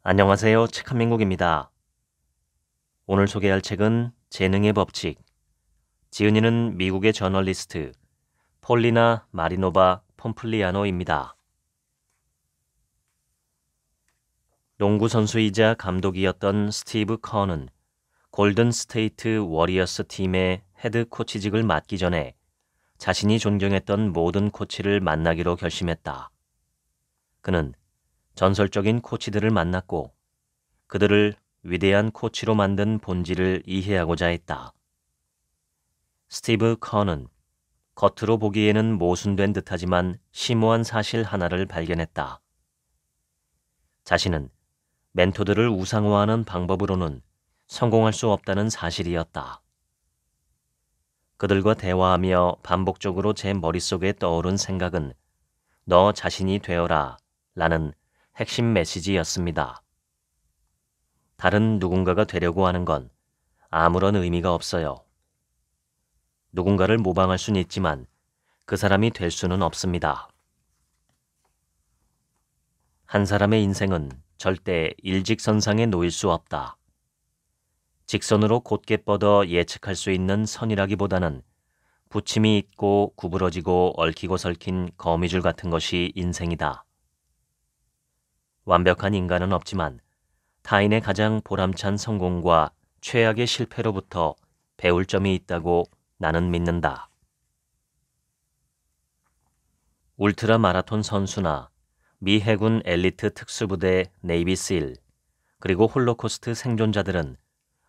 안녕하세요. 책한민국입니다. 오늘 소개할 책은 재능의 법칙. 지은이는 미국의 저널리스트 폴리나 마리노바 폼플리아노입니다. 농구 선수이자 감독이었던 스티브 커는 골든 스테이트 워리어스 팀의 헤드 코치직을 맡기 전에 자신이 존경했던 모든 코치를 만나기로 결심했다. 그는 전설적인 코치들을 만났고 그들을 위대한 코치로 만든 본질을 이해하고자 했다. 스티브 커는 겉으로 보기에는 모순된 듯하지만 심오한 사실 하나를 발견했다. 자신은 멘토들을 우상화하는 방법으로는 성공할 수 없다는 사실이었다. 그들과 대화하며 반복적으로 제 머릿속에 떠오른 생각은 너 자신이 되어라 라는 핵심 메시지였습니다. 다른 누군가가 되려고 하는 건 아무런 의미가 없어요. 누군가를 모방할 수는 있지만 그 사람이 될 수는 없습니다. 한 사람의 인생은 절대 일직선상에 놓일 수 없다. 직선으로 곧게 뻗어 예측할 수 있는 선이라기보다는 부침이 있고 구부러지고 얽히고 설킨 거미줄 같은 것이 인생이다. 완벽한 인간은 없지만 타인의 가장 보람찬 성공과 최악의 실패로부터 배울 점이 있다고 나는 믿는다. 울트라 마라톤 선수나 미 해군 엘리트 특수부대 네이비실, 그리고 홀로코스트 생존자들은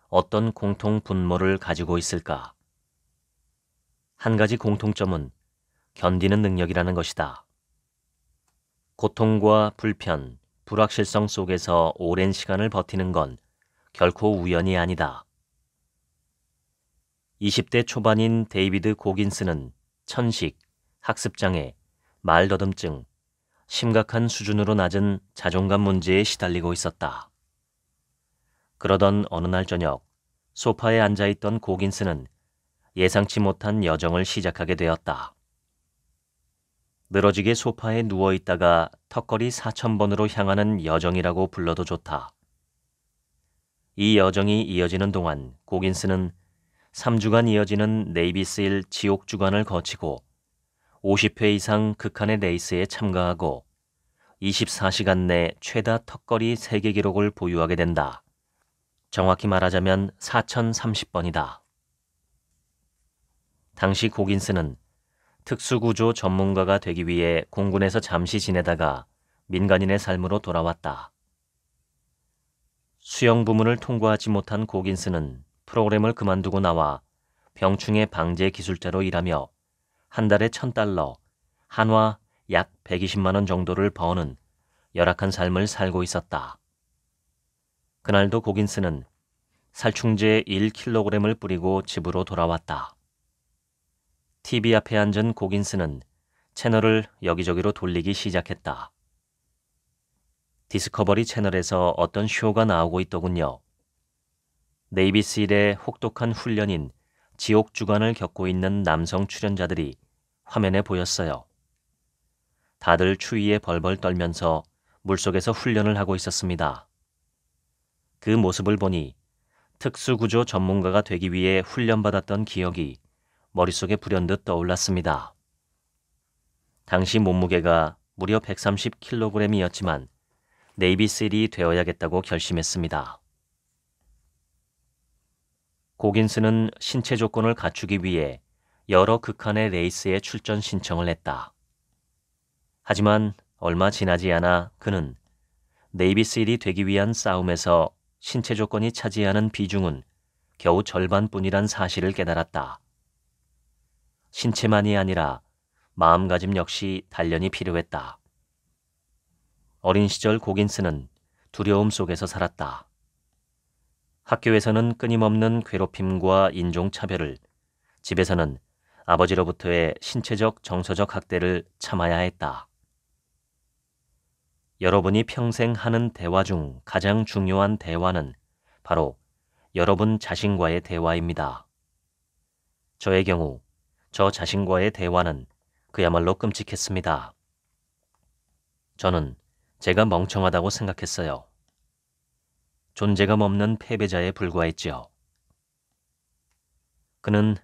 어떤 공통 분모를 가지고 있을까? 한 가지 공통점은 견디는 능력이라는 것이다. 고통과 불편, 불확실성 속에서 오랜 시간을 버티는 건 결코 우연이 아니다. 20대 초반인 데이비드 고긴스는 천식, 학습장애, 말더듬증, 심각한 수준으로 낮은 자존감 문제에 시달리고 있었다. 그러던 어느 날 저녁, 소파에 앉아있던 고긴스는 예상치 못한 여정을 시작하게 되었다. 늘어지게 소파에 누워있다가 턱걸이 4,000번으로 향하는 여정이라고 불러도 좋다. 이 여정이 이어지는 동안 고긴스는 3주간 이어지는 네이비실 지옥 주간을 거치고 50회 이상 극한의 레이스에 참가하고 24시간 내 최다 턱걸이 세계 기록을 보유하게 된다. 정확히 말하자면 4,030번이다. 당시 고긴스는 특수구조 전문가가 되기 위해 공군에서 잠시 지내다가 민간인의 삶으로 돌아왔다. 수영 부문을 통과하지 못한 고긴스는 프로그램을 그만두고 나와 병충해 방제 기술자로 일하며 한 달에 $1,000, 한화 약 120만 원 정도를 버는 열악한 삶을 살고 있었다. 그날도 고긴스는 살충제 1kg을 뿌리고 집으로 돌아왔다. TV 앞에 앉은 고긴스는 채널을 여기저기로 돌리기 시작했다. 디스커버리 채널에서 어떤 쇼가 나오고 있더군요. 네이비실의 혹독한 훈련인 지옥 주간을 겪고 있는 남성 출연자들이 화면에 보였어요. 다들 추위에 벌벌 떨면서 물속에서 훈련을 하고 있었습니다. 그 모습을 보니 특수구조 전문가가 되기 위해 훈련받았던 기억이 머릿속에 불현듯 떠올랐습니다. 당시 몸무게가 무려 130kg이었지만 네이비실이 되어야겠다고 결심했습니다. 고긴스는 신체 조건을 갖추기 위해 여러 극한의 레이스에 출전 신청을 했다. 하지만 얼마 지나지 않아 그는 네이비실이 되기 위한 싸움에서 신체 조건이 차지하는 비중은 겨우 절반뿐이란 사실을 깨달았다. 신체만이 아니라 마음가짐 역시 단련이 필요했다. 어린 시절 고긴스는 두려움 속에서 살았다. 학교에서는 끊임없는 괴롭힘과 인종차별을, 집에서는 아버지로부터의 신체적, 정서적 학대를 참아야 했다. 여러분이 평생 하는 대화 중 가장 중요한 대화는 바로 여러분 자신과의 대화입니다. 저의 경우 저 자신과의 대화는 그야말로 끔찍했습니다. 저는 제가 멍청하다고 생각했어요. 존재감 없는 패배자에 불과했지요. 그는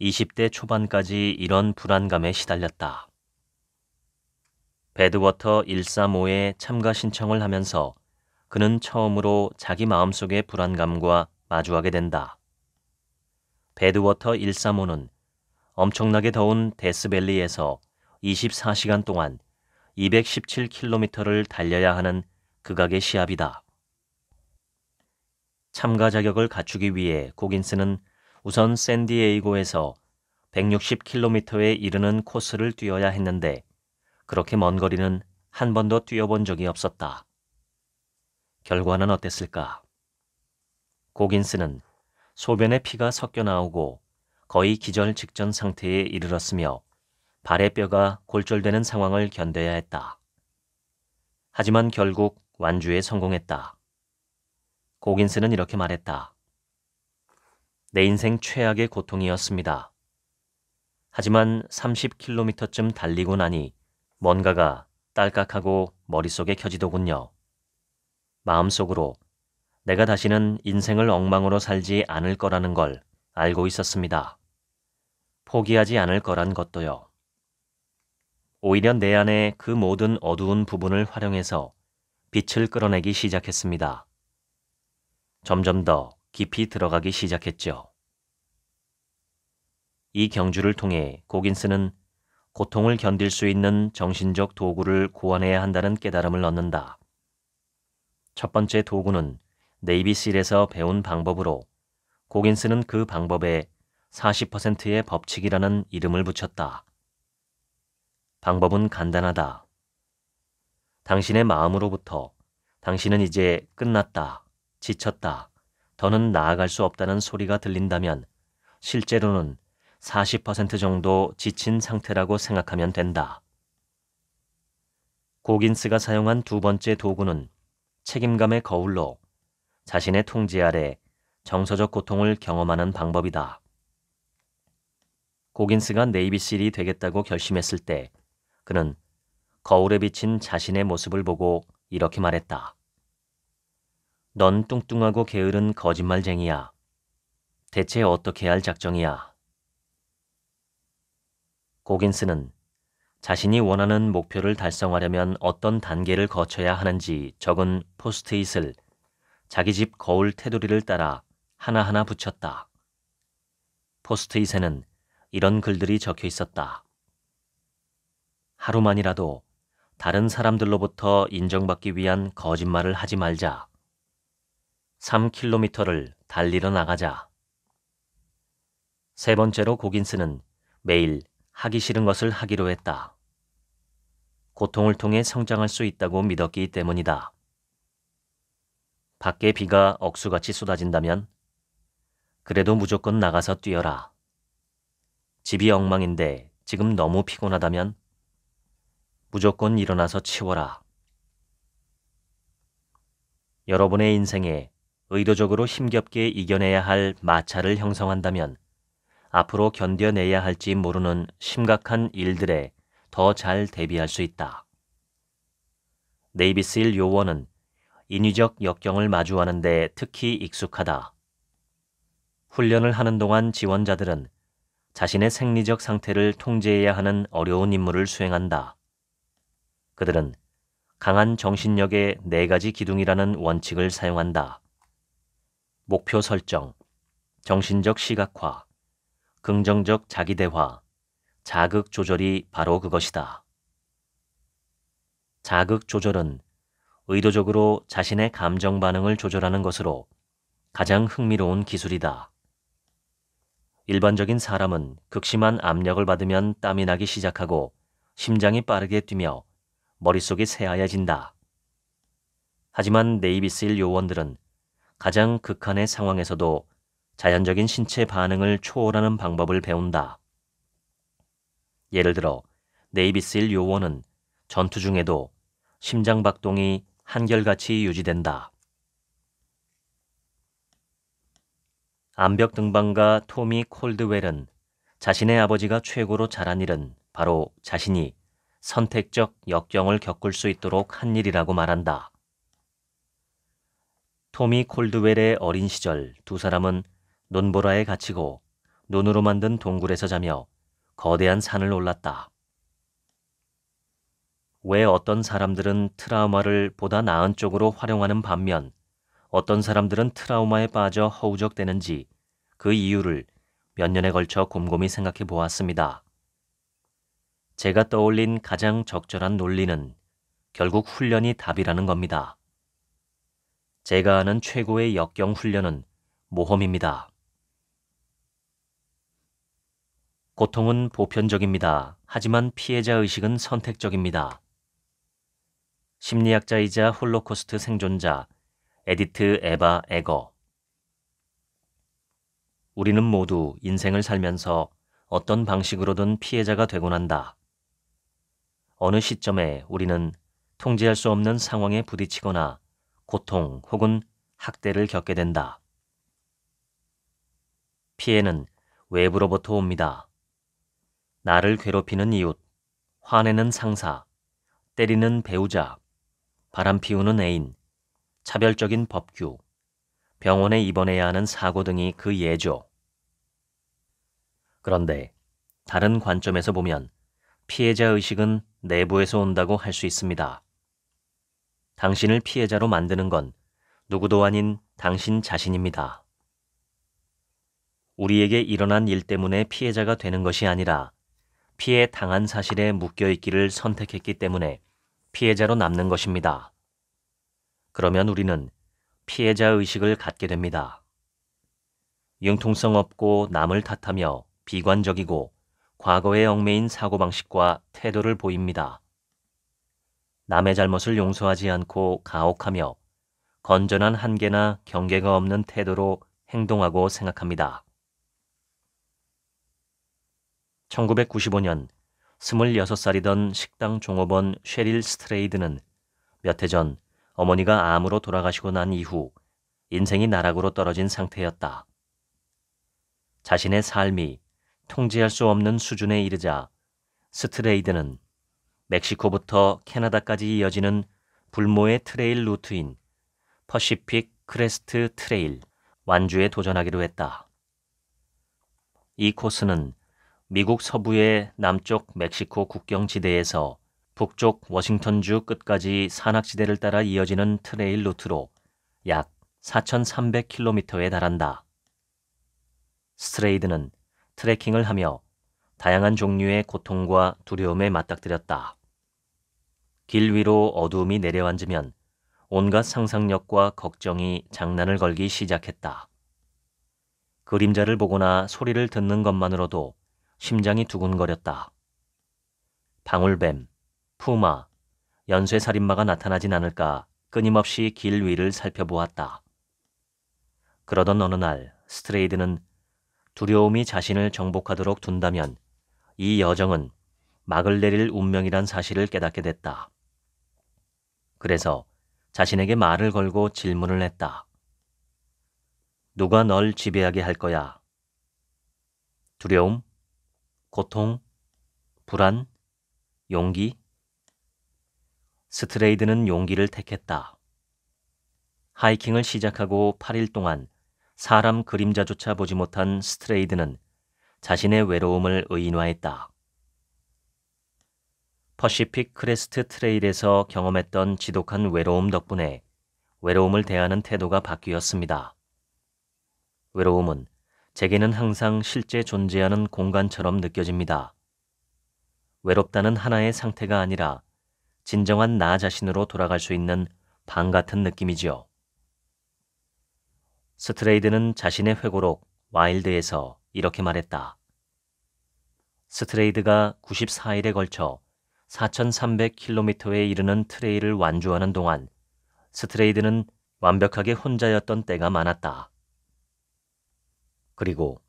20대 초반까지 이런 불안감에 시달렸다. 배드워터 135에 참가 신청을 하면서 그는 처음으로 자기 마음속의 불안감과 마주하게 된다. 배드워터 135는 엄청나게 더운 데스밸리에서 24시간 동안 217km를 달려야 하는 극악의 시합이다. 참가 자격을 갖추기 위해 고긴스는 우선 샌디에이고에서 160km에 이르는 코스를 뛰어야 했는데 그렇게 먼 거리는 한 번도 뛰어본 적이 없었다. 결과는 어땠을까? 고긴스는 소변에 피가 섞여 나오고 거의 기절 직전 상태에 이르렀으며 발의 뼈가 골절되는 상황을 견뎌야 했다. 하지만 결국 완주에 성공했다. 고긴스는 이렇게 말했다. 내 인생 최악의 고통이었습니다. 하지만 30km쯤 달리고 나니 뭔가가 딸깍하고 머릿속에 켜지더군요. 마음속으로 내가 다시는 인생을 엉망으로 살지 않을 거라는 걸 알고 있었습니다. 포기하지 않을 거란 것도요. 오히려 내 안에 그 모든 어두운 부분을 활용해서 빛을 끌어내기 시작했습니다. 점점 더 깊이 들어가기 시작했죠. 이 경주를 통해 고긴스는 고통을 견딜 수 있는 정신적 도구를 고안해야 한다는 깨달음을 얻는다. 첫 번째 도구는 네이비실에서 배운 방법으로 고긴스는 그 방법에 40%의 법칙이라는 이름을 붙였다. 방법은 간단하다. 당신의 마음으로부터 당신은 이제 끝났다, 지쳤다, 더는 나아갈 수 없다는 소리가 들린다면 실제로는 40% 정도 지친 상태라고 생각하면 된다. 고긴스가 사용한 두 번째 도구는 책임감의 거울로 자신의 통제 아래 정서적 고통을 경험하는 방법이다. 고긴스가 네이비실이 되겠다고 결심했을 때 그는 거울에 비친 자신의 모습을 보고 이렇게 말했다. 넌 뚱뚱하고 게으른 거짓말쟁이야. 대체 어떻게 할 작정이야? 고긴스는 자신이 원하는 목표를 달성하려면 어떤 단계를 거쳐야 하는지 적은 포스트잇을 자기 집 거울 테두리를 따라 하나하나 붙였다. 포스트잇에는 이런 글들이 적혀 있었다. 하루만이라도 다른 사람들로부터 인정받기 위한 거짓말을 하지 말자. 3km를 달리러 나가자. 세 번째로 고긴스는 매일 하기 싫은 것을 하기로 했다. 고통을 통해 성장할 수 있다고 믿었기 때문이다. 밖에 비가 억수같이 쏟아진다면 그래도 무조건 나가서 뛰어라. 집이 엉망인데 지금 너무 피곤하다면 무조건 일어나서 치워라. 여러분의 인생에 의도적으로 힘겹게 이겨내야 할 마찰을 형성한다면 앞으로 견뎌내야 할지 모르는 심각한 일들에 더 잘 대비할 수 있다. 네이비실 요원은 인위적 역경을 마주하는 데 특히 익숙하다. 훈련을 하는 동안 지원자들은 자신의 생리적 상태를 통제해야 하는 어려운 임무를 수행한다. 그들은 강한 정신력의 4가지 기둥이라는 원칙을 사용한다. 목표 설정, 정신적 시각화, 긍정적 자기대화, 자극 조절이 바로 그것이다. 자극 조절은 의도적으로 자신의 감정 반응을 조절하는 것으로 가장 흥미로운 기술이다. 일반적인 사람은 극심한 압력을 받으면 땀이 나기 시작하고 심장이 빠르게 뛰며 머릿속이 새하얘진다. 하지만 네이비실 요원들은 가장 극한의 상황에서도 자연적인 신체 반응을 초월하는 방법을 배운다. 예를 들어 네이비실 요원은 전투 중에도 심장 박동이 한결같이 유지된다. 암벽 등반가 토미 콜드웰은 자신의 아버지가 최고로 잘한 일은 바로 자신이 선택적 역경을 겪을 수 있도록 한 일이라고 말한다. 토미 콜드웰의 어린 시절 두 사람은 눈보라에 갇히고 눈으로 만든 동굴에서 자며 거대한 산을 올랐다. 왜 어떤 사람들은 트라우마를 보다 나은 쪽으로 활용하는 반면 어떤 사람들은 트라우마에 빠져 허우적대는지 그 이유를 몇 년에 걸쳐 곰곰이 생각해 보았습니다. 제가 떠올린 가장 적절한 논리는 결국 훈련이 답이라는 겁니다. 제가 아는 최고의 역경 훈련은 모험입니다. 고통은 보편적입니다. 하지만 피해자 의식은 선택적입니다. 심리학자이자 홀로코스트 생존자 에디트 에바 에거. 우리는 모두 인생을 살면서 어떤 방식으로든 피해자가 되곤 한다. 어느 시점에 우리는 통제할 수 없는 상황에 부딪히거나 고통 혹은 학대를 겪게 된다. 피해는 외부로부터 옵니다. 나를 괴롭히는 이웃, 화내는 상사, 때리는 배우자, 바람 피우는 애인, 차별적인 법규, 병원에 입원해야 하는 사고 등이 그 예죠. 그런데 다른 관점에서 보면 피해자 의식은 내부에서 온다고 할 수 있습니다. 당신을 피해자로 만드는 건 누구도 아닌 당신 자신입니다. 우리에게 일어난 일 때문에 피해자가 되는 것이 아니라 피해 당한 사실에 묶여있기를 선택했기 때문에 피해자로 남는 것입니다. 그러면 우리는 피해자 의식을 갖게 됩니다. 융통성 없고 남을 탓하며 비관적이고 과거에 얽매인 사고방식과 태도를 보입니다. 남의 잘못을 용서하지 않고 가혹하며 건전한 한계나 경계가 없는 태도로 행동하고 생각합니다. 1995년 26살이던 식당 종업원 셰릴 스트레이드는 몇 해 전 어머니가 암으로 돌아가시고 난 이후 인생이 나락으로 떨어진 상태였다. 자신의 삶이 통제할 수 없는 수준에 이르자 스트레이드는 멕시코부터 캐나다까지 이어지는 불모의 트레일 루트인 퍼시픽 크레스트 트레일 완주에 도전하기로 했다. 이 코스는 미국 서부의 남쪽 멕시코 국경지대에서 북쪽 워싱턴주 끝까지 산악지대를 따라 이어지는 트레일 루트로 약 4,300km에 달한다. 스트레이드는 트레킹을 하며 다양한 종류의 고통과 두려움에 맞닥뜨렸다. 길 위로 어두움이 내려앉으면 온갖 상상력과 걱정이 장난을 걸기 시작했다. 그림자를 보거나 소리를 듣는 것만으로도 심장이 두근거렸다. 방울뱀, 푸마, 연쇄살인마가 나타나진 않을까 끊임없이 길 위를 살펴보았다. 그러던 어느 날 스트레이드는 두려움이 자신을 정복하도록 둔다면 이 여정은 막을 내릴 운명이란 사실을 깨닫게 됐다. 그래서 자신에게 말을 걸고 질문을 했다. 누가 널 지배하게 할 거야? 두려움? 고통? 불안? 용기? 스트레이드는 용기를 택했다. 하이킹을 시작하고 8일 동안 사람 그림자조차 보지 못한 스트레이드는 자신의 외로움을 의인화했다. 퍼시픽 크레스트 트레일에서 경험했던 지독한 외로움 덕분에 외로움을 대하는 태도가 바뀌었습니다. 외로움은 제게는 항상 실제 존재하는 공간처럼 느껴집니다. 외롭다는 하나의 상태가 아니라 진정한 나 자신으로 돌아갈 수 있는 방 같은 느낌이지요. 스트레이드는 자신의 회고록 와일드에서 이렇게 말했다. 스트레이드가 94일에 걸쳐 4,300km에 이르는 트레일을 완주하는 동안 스트레이드는 완벽하게 혼자였던 때가 많았다. 그리고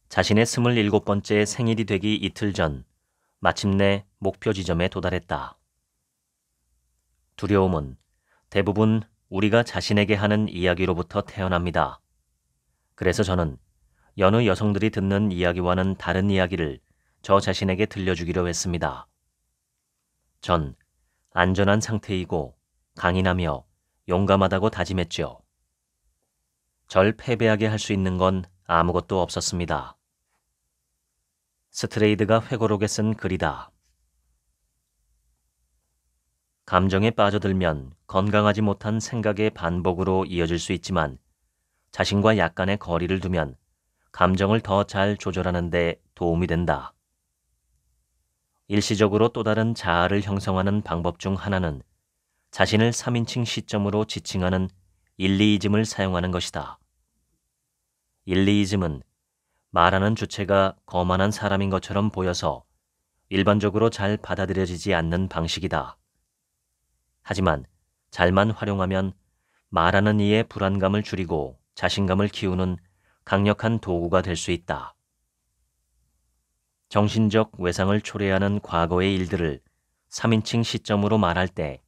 자신의 27번째 생일이 되기 이틀 전 마침내 목표 지점에 도달했다. 두려움은 대부분 우리가 자신에게 하는 이야기로부터 태어납니다. 그래서 저는 여느 여성들이 듣는 이야기와는 다른 이야기를 저 자신에게 들려주기로 했습니다. 전 안전한 상태이고 강인하며 용감하다고 다짐했죠. 절 패배하게 할 수 있는 건 아무것도 없었습니다. 스트레이드가 회고록에 쓴 글이다. 감정에 빠져들면 건강하지 못한 생각의 반복으로 이어질 수 있지만 자신과 약간의 거리를 두면 감정을 더 잘 조절하는 데 도움이 된다. 일시적으로 또 다른 자아를 형성하는 방법 중 하나는 자신을 3인칭 시점으로 지칭하는 일리이즘을 사용하는 것이다. 일리이즘은 말하는 주체가 거만한 사람인 것처럼 보여서 일반적으로 잘 받아들여지지 않는 방식이다. 하지만 잘만 활용하면 말하는 이의 불안감을 줄이고 자신감을 키우는 강력한 도구가 될 수 있다. 정신적 외상을 초래하는 과거의 일들을 3인칭 시점으로 말할 때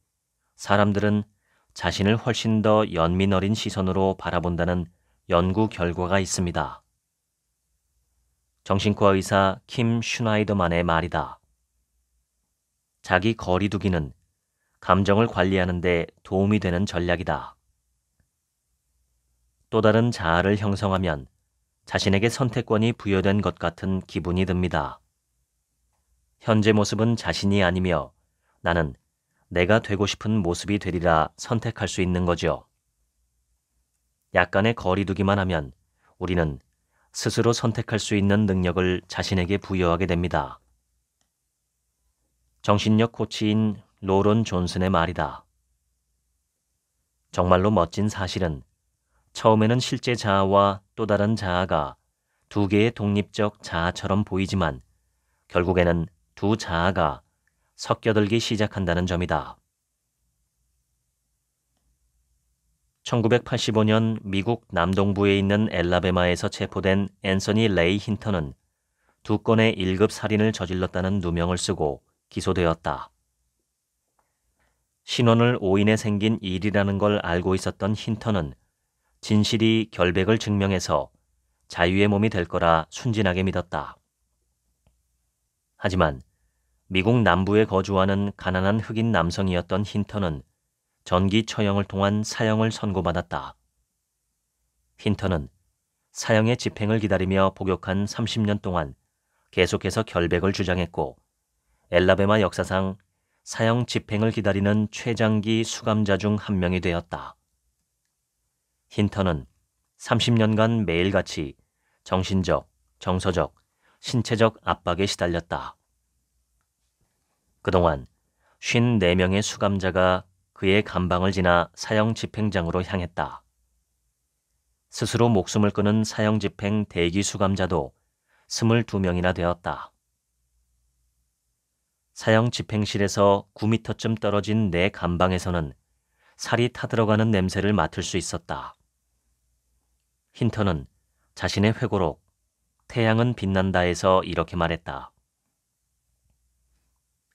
사람들은 자신을 훨씬 더 연민 어린 시선으로 바라본다는 연구 결과가 있습니다. 정신과 의사 킴 슈나이더만의 말이다. 자기 거리두기는 감정을 관리하는 데 도움이 되는 전략이다. 또 다른 자아를 형성하면 자신에게 선택권이 부여된 것 같은 기분이 듭니다. 현재 모습은 자신이 아니며 나는 내가 되고 싶은 모습이 되리라 선택할 수 있는 거죠. 약간의 거리두기만 하면 우리는 스스로 선택할 수 있는 능력을 자신에게 부여하게 됩니다. 정신력 코치인 로런 존슨의 말이다. 정말로 멋진 사실은 처음에는 실제 자아와 또 다른 자아가 두 개의 독립적 자아처럼 보이지만 결국에는 두 자아가 섞여들기 시작한다는 점이다. 1985년 미국 남동부에 있는 엘라베마에서 체포된 앤서니 레이 힌턴은 2건의 1급 살인을 저질렀다는 누명을 쓰고 기소되었다. 신원을 오인해 생긴 일이라는 걸 알고 있었던 힌턴은 진실이 결백을 증명해서 자유의 몸이 될 거라 순진하게 믿었다. 하지만 미국 남부에 거주하는 가난한 흑인 남성이었던 힌턴은 전기 처형을 통한 사형을 선고받았다. 힌턴은 사형의 집행을 기다리며 복역한 30년 동안 계속해서 결백을 주장했고 엘라베마 역사상 사형 집행을 기다리는 최장기 수감자 중 한 명이 되었다. 힌턴은 30년간 매일같이 정신적, 정서적, 신체적 압박에 시달렸다. 그동안 54명의 수감자가 그의 감방을 지나 사형 집행장으로 향했다. 스스로 목숨을 끊은 사형 집행 대기 수감자도 22명이나 되었다. 사형 집행실에서 9m쯤 떨어진 내 감방에서는 살이 타들어가는 냄새를 맡을 수 있었다. 힌턴은 자신의 회고록 태양은 빛난다에서 이렇게 말했다.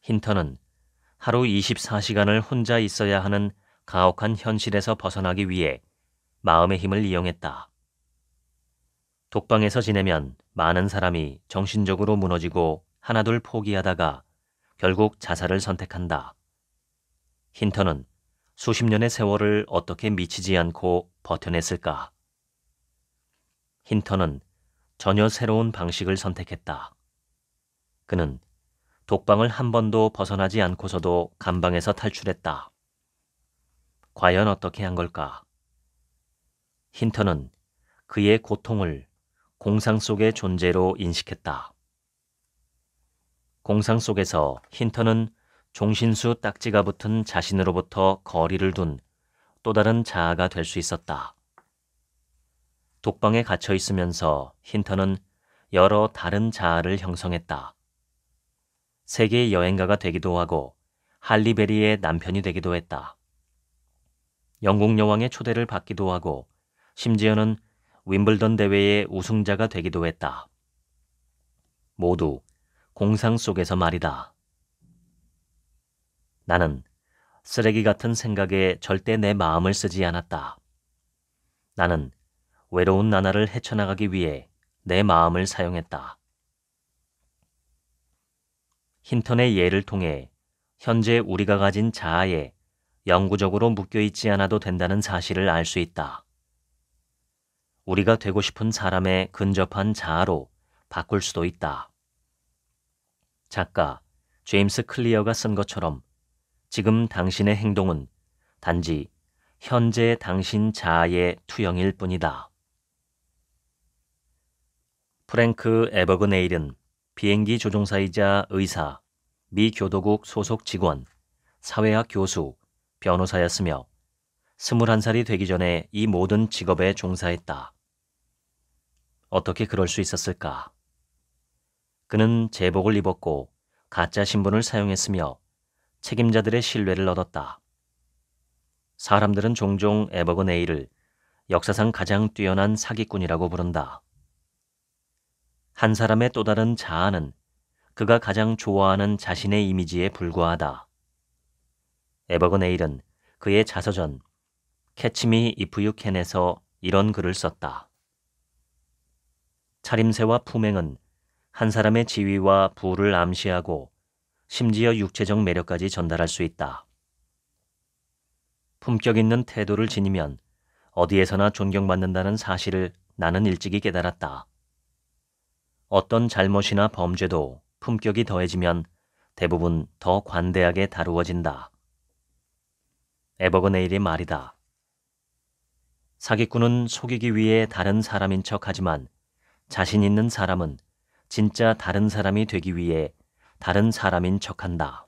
힌턴은 하루 24시간을 혼자 있어야 하는 가혹한 현실에서 벗어나기 위해 마음의 힘을 이용했다. 독방에서 지내면 많은 사람이 정신적으로 무너지고 하나둘 포기하다가 결국 자살을 선택한다. 힌턴은 수십 년의 세월을 어떻게 미치지 않고 버텨냈을까? 힌턴은 전혀 새로운 방식을 선택했다. 그는 독방을 한 번도 벗어나지 않고서도 감방에서 탈출했다. 과연 어떻게 한 걸까? 힌턴은 그의 고통을 공상 속의 존재로 인식했다. 공상 속에서 힌턴은 종신수 딱지가 붙은 자신으로부터 거리를 둔 또 다른 자아가 될 수 있었다. 독방에 갇혀 있으면서 힌턴은 여러 다른 자아를 형성했다. 세계 여행가가 되기도 하고 할리베리의 남편이 되기도 했다. 영국 여왕의 초대를 받기도 하고 심지어는 윈블던 대회의 우승자가 되기도 했다. 모두 공상 속에서 말이다. 나는 쓰레기 같은 생각에 절대 내 마음을 쓰지 않았다. 나는 외로운 나날을 헤쳐나가기 위해 내 마음을 사용했다. 힌턴의 예를 통해 현재 우리가 가진 자아에 영구적으로 묶여있지 않아도 된다는 사실을 알 수 있다. 우리가 되고 싶은 사람에 근접한 자아로 바꿀 수도 있다. 작가 제임스 클리어가 쓴 것처럼 지금 당신의 행동은 단지 현재 당신 자아의 투영일 뿐이다. 프랭크 에버그네일은 비행기 조종사이자 의사, 미 교도국 소속 직원, 사회학 교수, 변호사였으며 21살이 되기 전에 이 모든 직업에 종사했다. 어떻게 그럴 수 있었을까? 그는 제복을 입었고 가짜 신분을 사용했으며 책임자들의 신뢰를 얻었다. 사람들은 종종 에버그네일을 역사상 가장 뛰어난 사기꾼이라고 부른다. 한 사람의 또 다른 자아는 그가 가장 좋아하는 자신의 이미지에 불과하다. 에버그네일은 그의 자서전 Catch Me If You Can에서 이런 글을 썼다. 차림새와 품행은 한 사람의 지위와 부를 암시하고 심지어 육체적 매력까지 전달할 수 있다. 품격 있는 태도를 지니면 어디에서나 존경받는다는 사실을 나는 일찍이 깨달았다. 어떤 잘못이나 범죄도 품격이 더해지면 대부분 더 관대하게 다루어진다. 에버그네일의 말이다. 사기꾼은 속이기 위해 다른 사람인 척하지만 자신 있는 사람은 진짜 다른 사람이 되기 위해 다른 사람인 척한다.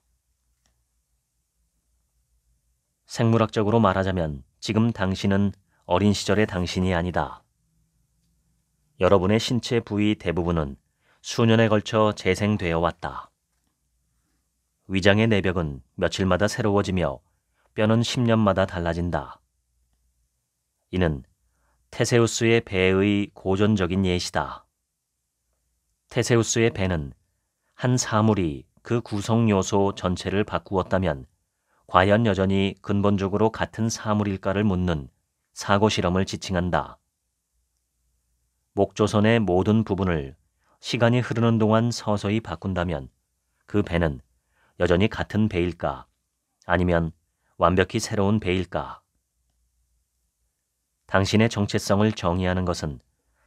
생물학적으로 말하자면 지금 당신은 어린 시절의 당신이 아니다. 여러분의 신체 부위 대부분은 수년에 걸쳐 재생되어 왔다. 위장의 내벽은 며칠마다 새로워지며 뼈는 10년마다 달라진다. 이는 테세우스의 배의 고전적인 예시다. 테세우스의 배는 한 사물이 그 구성 요소 전체를 바꾸었다면 과연 여전히 근본적으로 같은 사물일까를 묻는 사고 실험을 지칭한다. 목조선의 모든 부분을 시간이 흐르는 동안 서서히 바꾼다면 그 배는 여전히 같은 배일까? 아니면 완벽히 새로운 배일까? 당신의 정체성을 정의하는 것은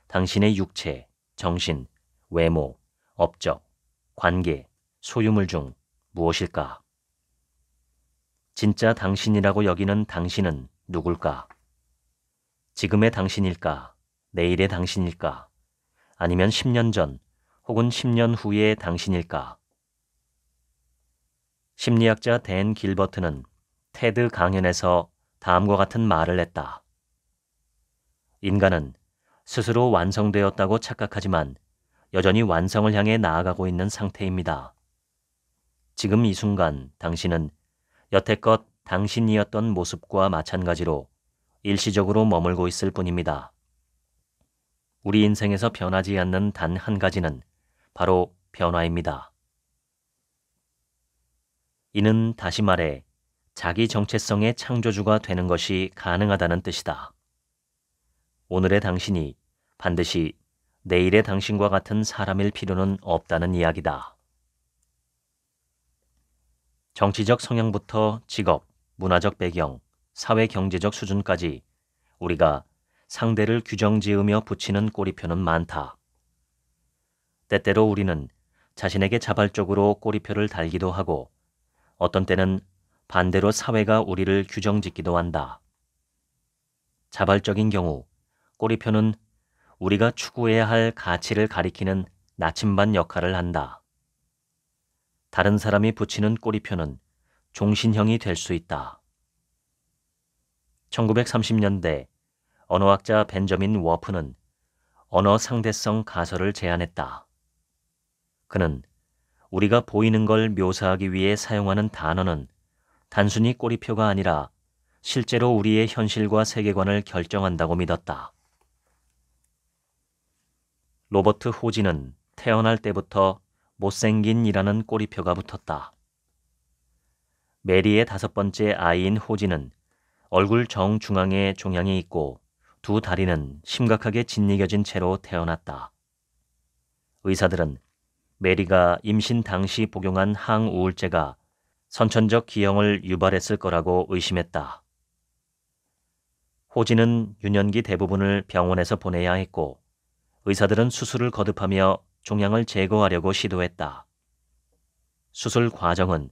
당신의 육체, 정신, 외모, 업적, 관계, 소유물 중 무엇일까? 진짜 당신이라고 여기는 당신은 누굴까? 지금의 당신일까? 내일의 당신일까? 아니면 10년 전 혹은 10년 후의 당신일까? 심리학자 댄 길버트는 테드 강연에서 다음과 같은 말을 했다. 인간은 스스로 완성되었다고 착각하지만 여전히 완성을 향해 나아가고 있는 상태입니다. 지금 이 순간 당신은 여태껏 당신이었던 모습과 마찬가지로 일시적으로 머물고 있을 뿐입니다. 우리 인생에서 변하지 않는 단 한 가지는 바로 변화입니다. 이는 다시 말해 자기 정체성의 창조주가 되는 것이 가능하다는 뜻이다. 오늘의 당신이 반드시 내일의 당신과 같은 사람일 필요는 없다는 이야기다. 정치적 성향부터 직업, 문화적 배경, 사회 경제적 수준까지 우리가 상대를 규정지으며 붙이는 꼬리표는 많다. 때때로 우리는 자신에게 자발적으로 꼬리표를 달기도 하고 어떤 때는 반대로 사회가 우리를 규정짓기도 한다. 자발적인 경우 꼬리표는 우리가 추구해야 할 가치를 가리키는 나침반 역할을 한다. 다른 사람이 붙이는 꼬리표는 종신형이 될 수 있다. 1930년대 언어학자 벤저민 워프는 언어 상대성 가설을 제안했다. 그는 우리가 보이는 걸 묘사하기 위해 사용하는 단어는 단순히 꼬리표가 아니라 실제로 우리의 현실과 세계관을 결정한다고 믿었다. 로버트 호지는 태어날 때부터 못생긴이라는 꼬리표가 붙었다. 메리의 5번째 아이인 호지는 얼굴 정중앙에 종양이 있고 두 다리는 심각하게 짓이겨진 채로 태어났다. 의사들은 메리가 임신 당시 복용한 항우울제가 선천적 기형을 유발했을 거라고 의심했다. 호진은 유년기 대부분을 병원에서 보내야 했고 의사들은 수술을 거듭하며 종양을 제거하려고 시도했다. 수술 과정은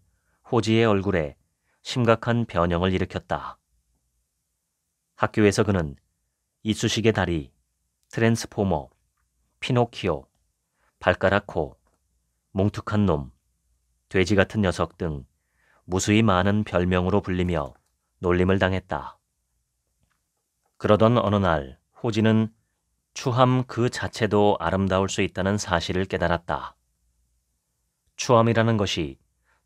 호지의 얼굴에 심각한 변형을 일으켰다. 학교에서 그는 이쑤시개 다리, 트랜스포머, 피노키오, 발가락 코, 뭉툭한 놈, 돼지 같은 녀석 등 무수히 많은 별명으로 불리며 놀림을 당했다. 그러던 어느 날 호지는 추함 그 자체도 아름다울 수 있다는 사실을 깨달았다. 추함이라는 것이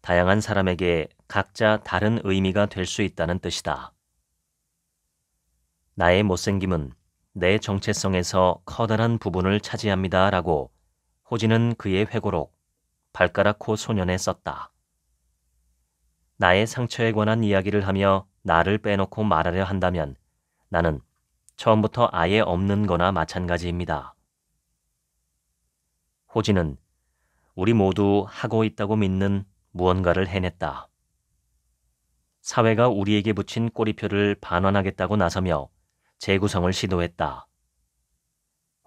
다양한 사람에게 각자 다른 의미가 될 수 있다는 뜻이다. 나의 못생김은 내 정체성에서 커다란 부분을 차지합니다. 라고 호지는 그의 회고록 발가락 코 소년에 썼다. 나의 상처에 관한 이야기를 하며 나를 빼놓고 말하려 한다면 나는 처음부터 아예 없는 거나 마찬가지입니다. 호지는 우리 모두 하고 있다고 믿는 무언가를 해냈다. 사회가 우리에게 붙인 꼬리표를 반환하겠다고 나서며 재구성을 시도했다.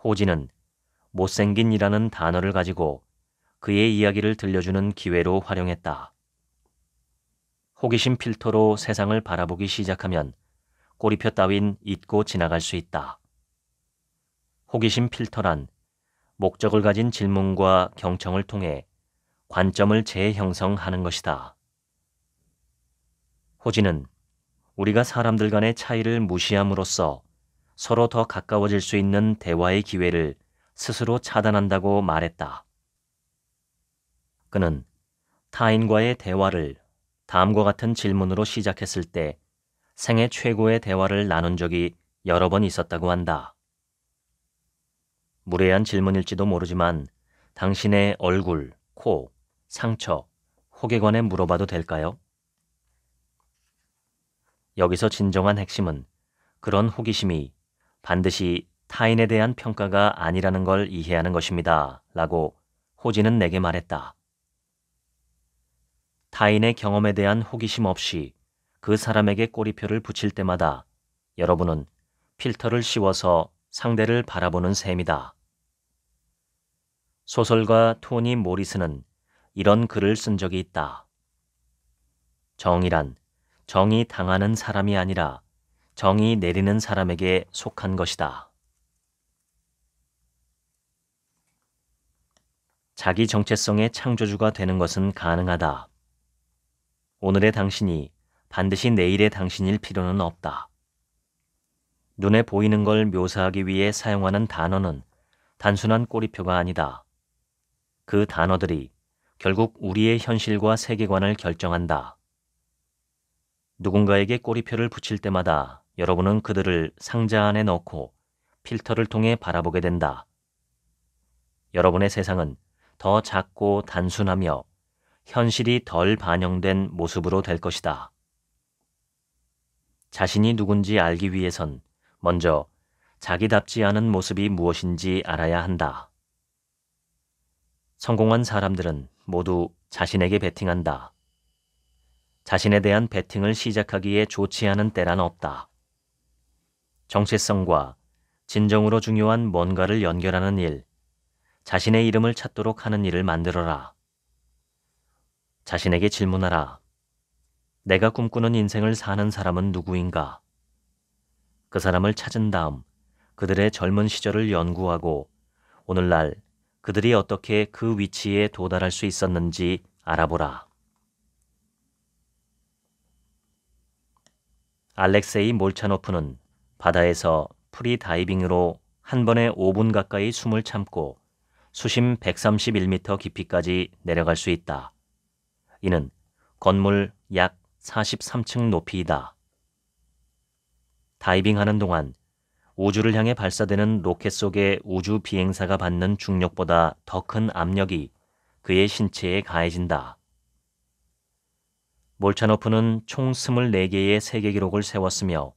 호지는 못생긴이라는 단어를 가지고 그의 이야기를 들려주는 기회로 활용했다. 호기심 필터로 세상을 바라보기 시작하면 꼬리표 따윈 잊고 지나갈 수 있다. 호기심 필터란 목적을 가진 질문과 경청을 통해 관점을 재형성하는 것이다. 호지는 우리가 사람들 간의 차이를 무시함으로써 서로 더 가까워질 수 있는 대화의 기회를 스스로 차단한다고 말했다. 그는 타인과의 대화를 다음과 같은 질문으로 시작했을 때 생애 최고의 대화를 나눈 적이 여러 번 있었다고 한다. 무례한 질문일지도 모르지만 당신의 얼굴, 코, 상처, 혹에 관해 물어봐도 될까요? 여기서 진정한 핵심은 그런 호기심이 반드시 타인에 대한 평가가 아니라는 걸 이해하는 것입니다. 라고 호지는 내게 말했다. 타인의 경험에 대한 호기심 없이 그 사람에게 꼬리표를 붙일 때마다 여러분은 필터를 씌워서 상대를 바라보는 셈이다. 소설가 토니 모리스는 이런 글을 쓴 적이 있다. 정의란 정의 당하는 사람이 아니라 정의 내리는 사람에게 속한 것이다. 자기 정체성의 창조주가 되는 것은 가능하다. 오늘의 당신이 반드시 내일의 당신일 필요는 없다. 눈에 보이는 걸 묘사하기 위해 사용하는 단어는 단순한 꼬리표가 아니다. 그 단어들이 결국 우리의 현실과 세계관을 결정한다. 누군가에게 꼬리표를 붙일 때마다 여러분은 그들을 상자 안에 넣고 필터를 통해 바라보게 된다. 여러분의 세상은 더 작고 단순하며 현실이 덜 반영된 모습으로 될 것이다. 자신이 누군지 알기 위해선 먼저 자기답지 않은 모습이 무엇인지 알아야 한다. 성공한 사람들은 모두 자신에게 베팅한다. 자신에 대한 베팅을 시작하기에 좋지 않은 때란 없다. 정체성과 진정으로 중요한 뭔가를 연결하는 일, 자신의 이름을 찾도록 하는 일을 만들어라. 자신에게 질문하라. 내가 꿈꾸는 인생을 사는 사람은 누구인가? 그 사람을 찾은 다음 그들의 젊은 시절을 연구하고 오늘날 그들이 어떻게 그 위치에 도달할 수 있었는지 알아보라. 알렉세이 몰차노프는 바다에서 프리다이빙으로 한 번에 5분 가까이 숨을 참고 수심 131m 깊이까지 내려갈 수 있다. 이는 건물 약 43층 높이이다. 다이빙하는 동안 우주를 향해 발사되는 로켓 속의 우주 비행사가 받는 중력보다 더 큰 압력이 그의 신체에 가해진다. 몰차노프는 총 24개의 세계 기록을 세웠으며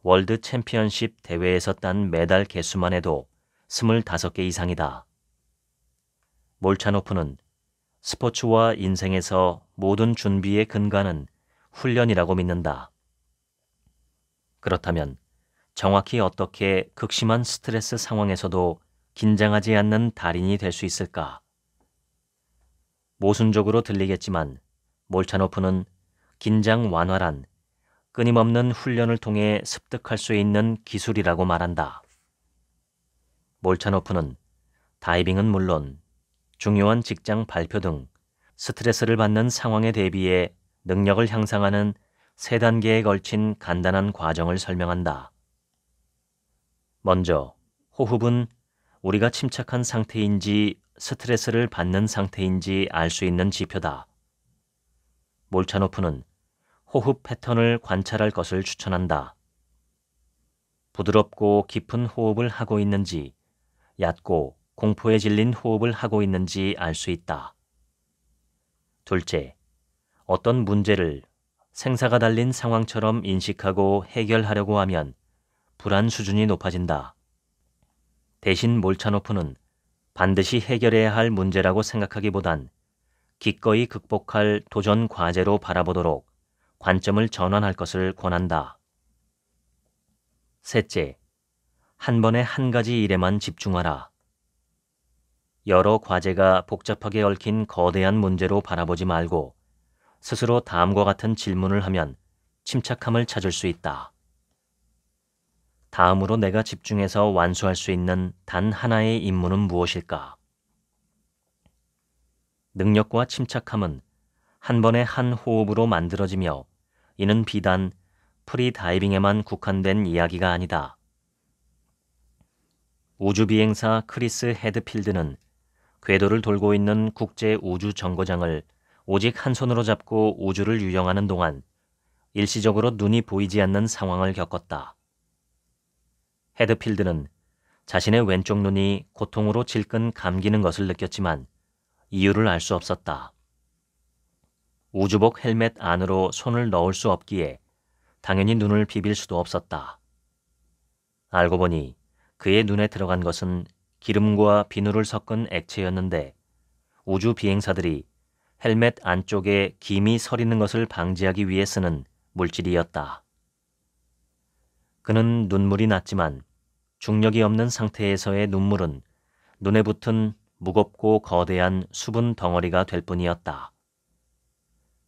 월드 챔피언십 대회에서 딴 메달 개수만 해도 25개 이상이다. 몰차노프는 스포츠와 인생에서 모든 준비의 근간은 훈련이라고 믿는다. 그렇다면 정확히 어떻게 극심한 스트레스 상황에서도 긴장하지 않는 달인이 될 수 있을까? 모순적으로 들리겠지만 몰차노프는 긴장 완화란 끊임없는 훈련을 통해 습득할 수 있는 기술이라고 말한다. 몰차노프는 다이빙은 물론 중요한 직장 발표 등 스트레스를 받는 상황에 대비해 능력을 향상하는 3단계에 걸친 간단한 과정을 설명한다. 먼저, 호흡은 우리가 침착한 상태인지 스트레스를 받는 상태인지 알 수 있는 지표다. 몰차노프는 호흡 패턴을 관찰할 것을 추천한다. 부드럽고 깊은 호흡을 하고 있는지, 얕고 공포에 질린 호흡을 하고 있는지 알 수 있다. 둘째, 어떤 문제를 생사가 달린 상황처럼 인식하고 해결하려고 하면 불안 수준이 높아진다. 대신 몰차노프는 반드시 해결해야 할 문제라고 생각하기보단 기꺼이 극복할 도전 과제로 바라보도록 관점을 전환할 것을 권한다. 셋째, 한 번에 한 가지 일에만 집중하라. 여러 과제가 복잡하게 얽힌 거대한 문제로 바라보지 말고 스스로 다음과 같은 질문을 하면 침착함을 찾을 수 있다. 다음으로 내가 집중해서 완수할 수 있는 단 하나의 임무는 무엇일까? 능력과 침착함은 한 번에 한 호흡으로 만들어지며 이는 비단 프리다이빙에만 국한된 이야기가 아니다. 우주비행사 크리스 헤드필드는 궤도를 돌고 있는 국제 우주 정거장을 오직 한 손으로 잡고 우주를 유영하는 동안 일시적으로 눈이 보이지 않는 상황을 겪었다. 헤드필드는 자신의 왼쪽 눈이 고통으로 질끈 감기는 것을 느꼈지만 이유를 알 수 없었다. 우주복 헬멧 안으로 손을 넣을 수 없기에 당연히 눈을 비빌 수도 없었다. 알고 보니 그의 눈에 들어간 것은 기름과 비누를 섞은 액체였는데 우주 비행사들이 헬멧 안쪽에 김이 서리는 것을 방지하기 위해 쓰는 물질이었다. 그는 눈물이 났지만 중력이 없는 상태에서의 눈물은 눈에 붙은 무겁고 거대한 수분 덩어리가 될 뿐이었다.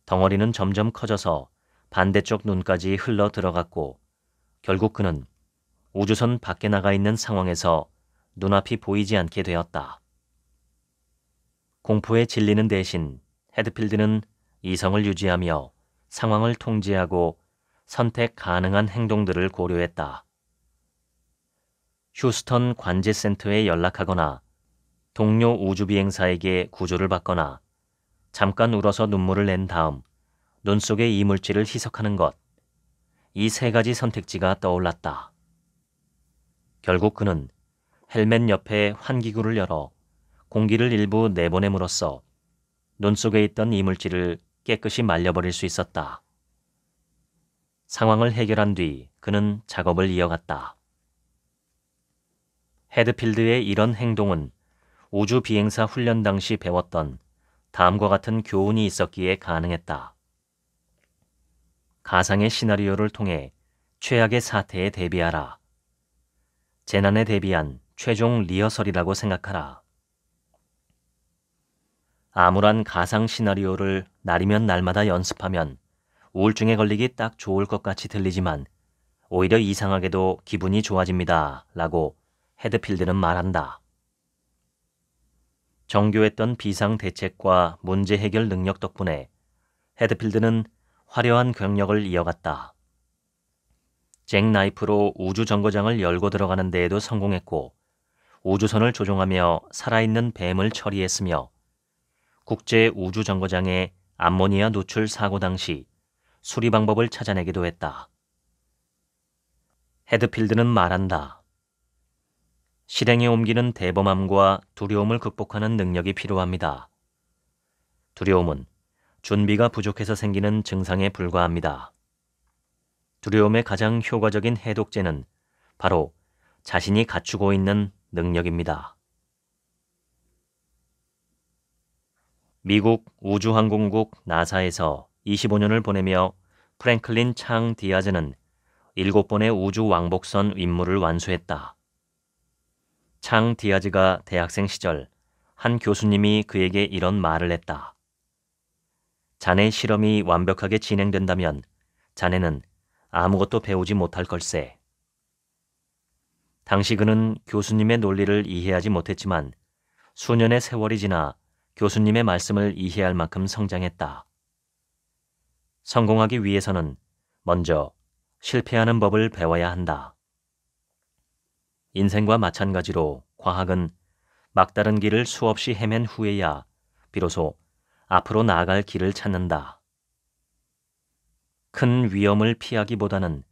덩어리는 점점 커져서 반대쪽 눈까지 흘러 들어갔고 결국 그는 우주선 밖에 나가 있는 상황에서 눈앞이 보이지 않게 되었다. 공포에 질리는 대신 헤드필드는 이성을 유지하며 상황을 통제하고 선택 가능한 행동들을 고려했다. 휴스턴 관제센터에 연락하거나 동료 우주비행사에게 구조를 받거나 잠깐 울어서 눈물을 낸 다음 눈 속의 이물질을 희석하는 것. 이 3가지 선택지가 떠올랐다. 결국 그는 헬멧 옆에 환기구를 열어 공기를 일부 내보냄으로써 눈 속에 있던 이물질을 깨끗이 말려버릴 수 있었다. 상황을 해결한 뒤 그는 작업을 이어갔다. 헤드필드의 이런 행동은 우주 비행사 훈련 당시 배웠던 다음과 같은 교훈이 있었기에 가능했다. 가상의 시나리오를 통해 최악의 사태에 대비하라. 재난에 대비한 최종 리허설이라고 생각하라. 암울한 가상 시나리오를 날이면 날마다 연습하면 우울증에 걸리기 딱 좋을 것 같이 들리지만 오히려 이상하게도 기분이 좋아집니다. 라고 헤드필드는 말한다. 정교했던 비상대책과 문제 해결 능력 덕분에 헤드필드는 화려한 경력을 이어갔다. 잭 나이프로 우주 정거장을 열고 들어가는 데에도 성공했고 우주선을 조종하며 살아있는 뱀을 처리했으며 국제 우주 정거장의 암모니아 노출 사고 당시 수리 방법을 찾아내기도 했다. 헤드필드는 말한다. 실행에 옮기는 대범함과 두려움을 극복하는 능력이 필요합니다. 두려움은 준비가 부족해서 생기는 증상에 불과합니다. 두려움의 가장 효과적인 해독제는 바로 자신이 갖추고 있는 능력입니다. 미국 우주항공국 나사에서 25년을 보내며 프랭클린 창 디아즈는 7번의 우주 왕복선 임무를 완수했다. 창 디아즈가 대학생 시절 한 교수님이 그에게 이런 말을 했다. 자네 실험이 완벽하게 진행된다면 자네는 아무것도 배우지 못할 걸세. 당시 그는 교수님의 논리를 이해하지 못했지만 수년의 세월이 지나 교수님의 말씀을 이해할 만큼 성장했다. 성공하기 위해서는 먼저 실패하는 법을 배워야 한다. 인생과 마찬가지로 과학은 막다른 길을 수없이 헤맨 후에야 비로소 앞으로 나아갈 길을 찾는다. 큰 위험을 피하기보다는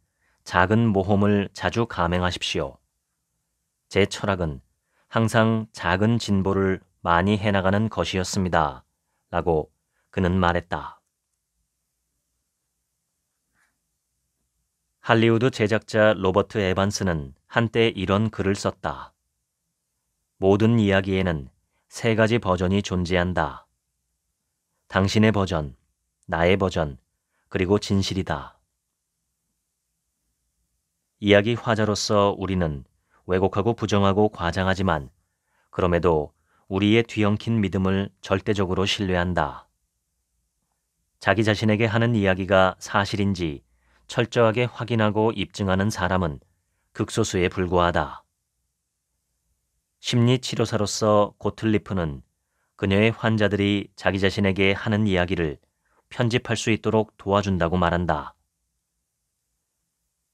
작은 모험을 자주 감행하십시오. 제 철학은 항상 작은 진보를 많이 해나가는 것이었습니다. 라고 그는 말했다. 할리우드 제작자 로버트 에반스는 한때 이런 글을 썼다. 모든 이야기에는 3가지 버전이 존재한다. 당신의 버전, 나의 버전, 그리고 진실이다. 이야기 화자로서 우리는 왜곡하고 부정하고 과장하지만 그럼에도 우리의 뒤엉킨 믿음을 절대적으로 신뢰한다. 자기 자신에게 하는 이야기가 사실인지 철저하게 확인하고 입증하는 사람은 극소수에 불과하다. 심리치료사로서 고틀리프는 그녀의 환자들이 자기 자신에게 하는 이야기를 편집할 수 있도록 도와준다고 말한다.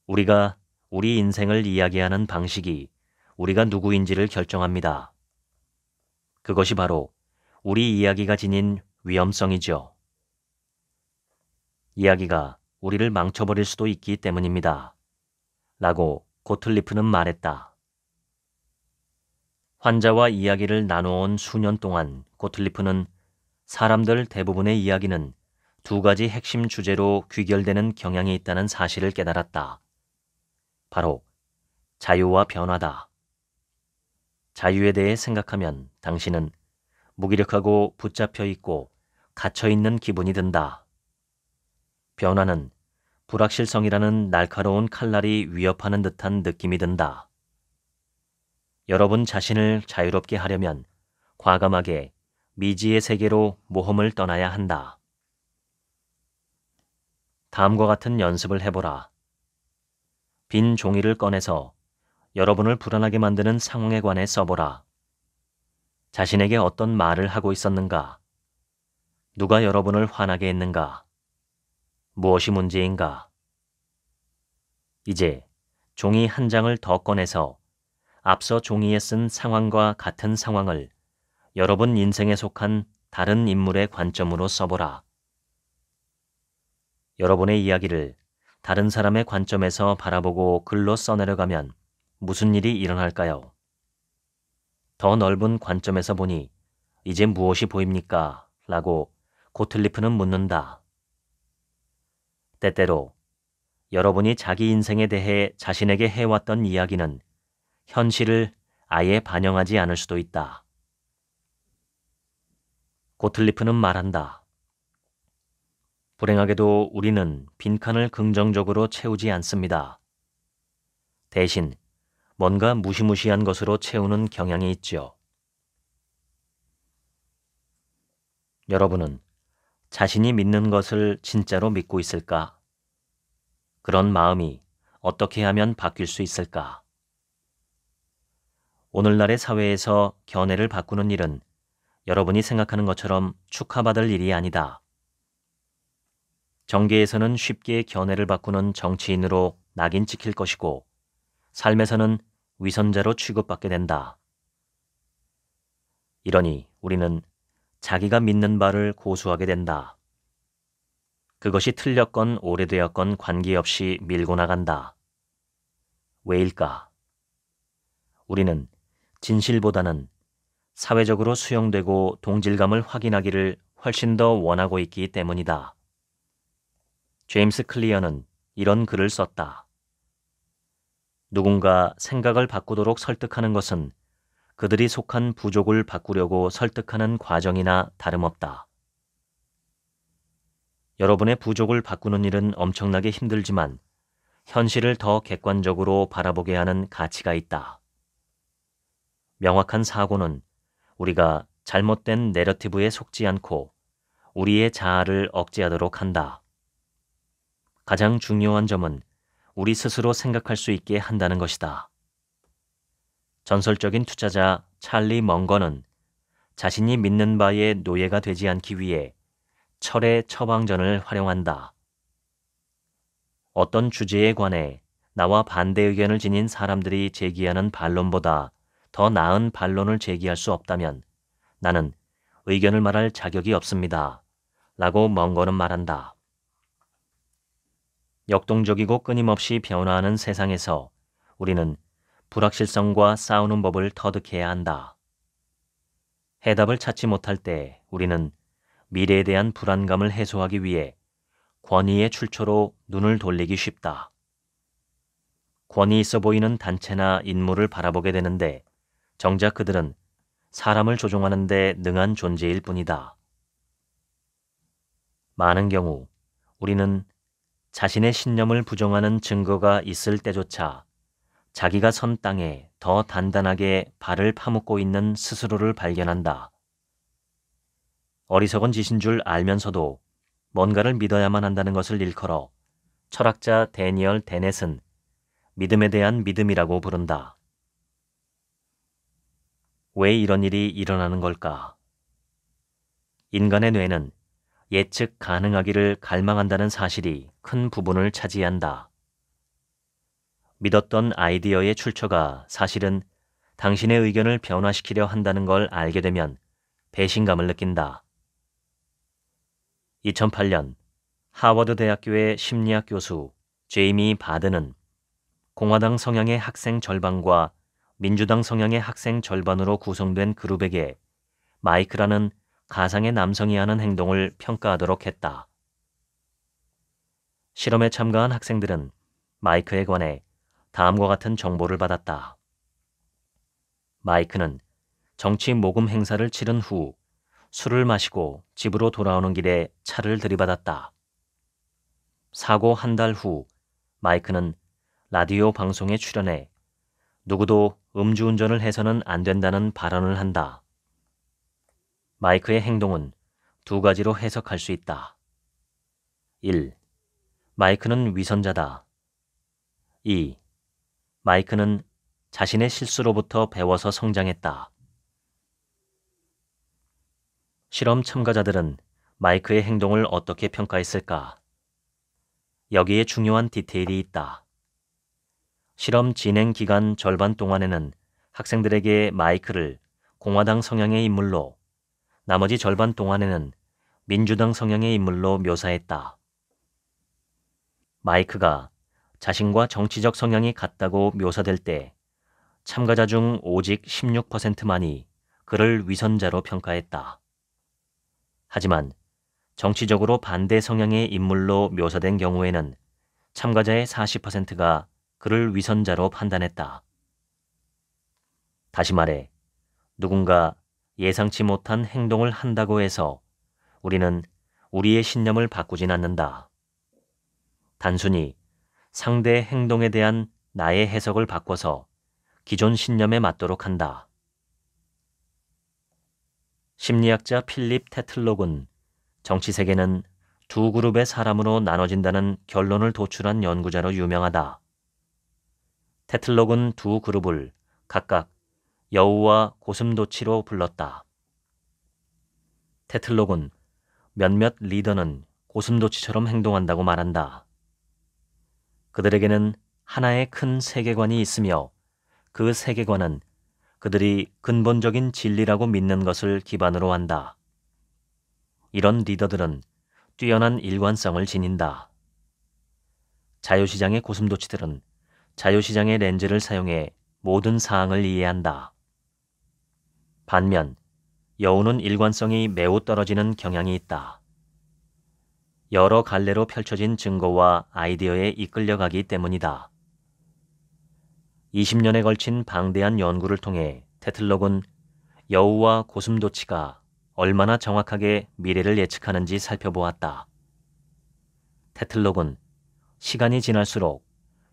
우리가 우리 인생을 이야기하는 방식이 우리가 누구인지를 결정합니다. 그것이 바로 우리 이야기가 지닌 위험성이죠. 이야기가 우리를 망쳐버릴 수도 있기 때문입니다. 라고 고틀리프는 말했다. 환자와 이야기를 나누어온 수년 동안 고틀리프는 사람들 대부분의 이야기는 2가지 핵심 주제로 귀결되는 경향이 있다는 사실을 깨달았다. 바로 자유와 변화다. 자유에 대해 생각하면 당신은 무기력하고 붙잡혀 있고 갇혀 있는 기분이 든다. 변화는 불확실성이라는 날카로운 칼날이 위협하는 듯한 느낌이 든다. 여러분 자신을 자유롭게 하려면 과감하게 미지의 세계로 모험을 떠나야 한다. 다음과 같은 연습을 해보라. 빈 종이를 꺼내서 여러분을 불안하게 만드는 상황에 관해 써보라. 자신에게 어떤 말을 하고 있었는가? 누가 여러분을 화나게 했는가? 무엇이 문제인가? 이제 종이 한 장을 더 꺼내서 앞서 종이에 쓴 상황과 같은 상황을 여러분 인생에 속한 다른 인물의 관점으로 써보라. 여러분의 이야기를 다른 사람의 관점에서 바라보고 글로 써내려가면 무슨 일이 일어날까요? 더 넓은 관점에서 보니 이제 무엇이 보입니까? 라고 고틀리프는 묻는다. 때때로 여러분이 자기 인생에 대해 자신에게 해왔던 이야기는 현실을 아예 반영하지 않을 수도 있다. 고틀리프는 말한다. 불행하게도 우리는 빈칸을 긍정적으로 채우지 않습니다. 대신 뭔가 무시무시한 것으로 채우는 경향이 있죠. 여러분은 자신이 믿는 것을 진짜로 믿고 있을까? 그런 마음이 어떻게 하면 바뀔 수 있을까? 오늘날의 사회에서 견해를 바꾸는 일은 여러분이 생각하는 것처럼 축하받을 일이 아니다. 정계에서는 쉽게 견해를 바꾸는 정치인으로 낙인 찍힐 것이고 삶에서는 위선자로 취급받게 된다. 이러니 우리는 자기가 믿는 바를 고수하게 된다. 그것이 틀렸건 오래되었건 관계없이 밀고 나간다. 왜일까? 우리는 진실보다는 사회적으로 수용되고 동질감을 확인하기를 훨씬 더 원하고 있기 때문이다. 제임스 클리어는 이런 글을 썼다. 누군가 생각을 바꾸도록 설득하는 것은 그들이 속한 부족을 바꾸려고 설득하는 과정이나 다름없다. 여러분의 부족을 바꾸는 일은 엄청나게 힘들지만 현실을 더 객관적으로 바라보게 하는 가치가 있다. 명확한 사고는 우리가 잘못된 내러티브에 속지 않고 우리의 자아를 억제하도록 한다. 가장 중요한 점은 우리 스스로 생각할 수 있게 한다는 것이다. 전설적인 투자자 찰리 멍거는 자신이 믿는 바의 노예가 되지 않기 위해 철의 처방전을 활용한다. 어떤 주제에 관해 나와 반대 의견을 지닌 사람들이 제기하는 반론보다 더 나은 반론을 제기할 수 없다면 나는 의견을 말할 자격이 없습니다. 라고 멍거는 말한다. 역동적이고 끊임없이 변화하는 세상에서 우리는 불확실성과 싸우는 법을 터득해야 한다. 해답을 찾지 못할 때 우리는 미래에 대한 불안감을 해소하기 위해 권위의 출처로 눈을 돌리기 쉽다. 권위 있어 보이는 단체나 인물을 바라보게 되는데 정작 그들은 사람을 조종하는 데 능한 존재일 뿐이다. 많은 경우 우리는 자신의 신념을 부정하는 증거가 있을 때조차 자기가 선 땅에 더 단단하게 발을 파묻고 있는 스스로를 발견한다. 어리석은 짓인 줄 알면서도 뭔가를 믿어야만 한다는 것을 일컬어 철학자 데니얼 데넷은 믿음에 대한 믿음이라고 부른다. 왜 이런 일이 일어나는 걸까? 인간의 뇌는 예측 가능하기를 갈망한다는 사실이 큰 부분을 차지한다. 믿었던 아이디어의 출처가 사실은 당신의 의견을 변화시키려 한다는 걸 알게 되면 배신감을 느낀다. 2008년 하워드 대학교의 심리학 교수 제이미 바드는 공화당 성향의 학생 절반과 민주당 성향의 학생 절반으로 구성된 그룹에게 마이크라는 가상의 남성이 하는 행동을 평가하도록 했다. 실험에 참가한 학생들은 마이크에 관해 다음과 같은 정보를 받았다. 마이크는 정치 모금 행사를 치른 후 술을 마시고 집으로 돌아오는 길에 차를 들이받았다. 사고 한 달 후 마이크는 라디오 방송에 출연해 누구도 음주운전을 해서는 안 된다는 발언을 한다. 마이크의 행동은 두 가지로 해석할 수 있다. 1. 마이크는 위선자다. 2. 마이크는 자신의 실수로부터 배워서 성장했다. 실험 참가자들은 마이크의 행동을 어떻게 평가했을까? 여기에 중요한 디테일이 있다. 실험 진행 기간 절반 동안에는 학생들에게 마이크를 공화당 성향의 인물로, 나머지 절반 동안에는 민주당 성향의 인물로 묘사했다. 마이크가 자신과 정치적 성향이 같다고 묘사될 때 참가자 중 오직 16%만이 그를 위선자로 평가했다. 하지만 정치적으로 반대 성향의 인물로 묘사된 경우에는 참가자의 40%가 그를 위선자로 판단했다. 다시 말해 누군가 예상치 못한 행동을 한다고 해서 우리는 우리의 신념을 바꾸진 않는다. 단순히 상대의 행동에 대한 나의 해석을 바꿔서 기존 신념에 맞도록 한다. 심리학자 필립 테틀록은 정치 세계는 두 그룹의 사람으로 나눠진다는 결론을 도출한 연구자로 유명하다. 테틀록은 두 그룹을 각각 여우와 고슴도치로 불렀다. 테틀록은 몇몇 리더는 고슴도치처럼 행동한다고 말한다. 그들에게는 하나의 큰 세계관이 있으며 그 세계관은 그들이 근본적인 진리라고 믿는 것을 기반으로 한다. 이런 리더들은 뛰어난 일관성을 지닌다. 자유시장의 고슴도치들은 자유시장의 렌즈를 사용해 모든 사항을 이해한다. 반면 여우는 일관성이 매우 떨어지는 경향이 있다. 여러 갈래로 펼쳐진 증거와 아이디어에 이끌려가기 때문이다. 20년에 걸친 방대한 연구를 통해 테틀록은 여우와 고슴도치가 얼마나 정확하게 미래를 예측하는지 살펴보았다. 테틀록은 시간이 지날수록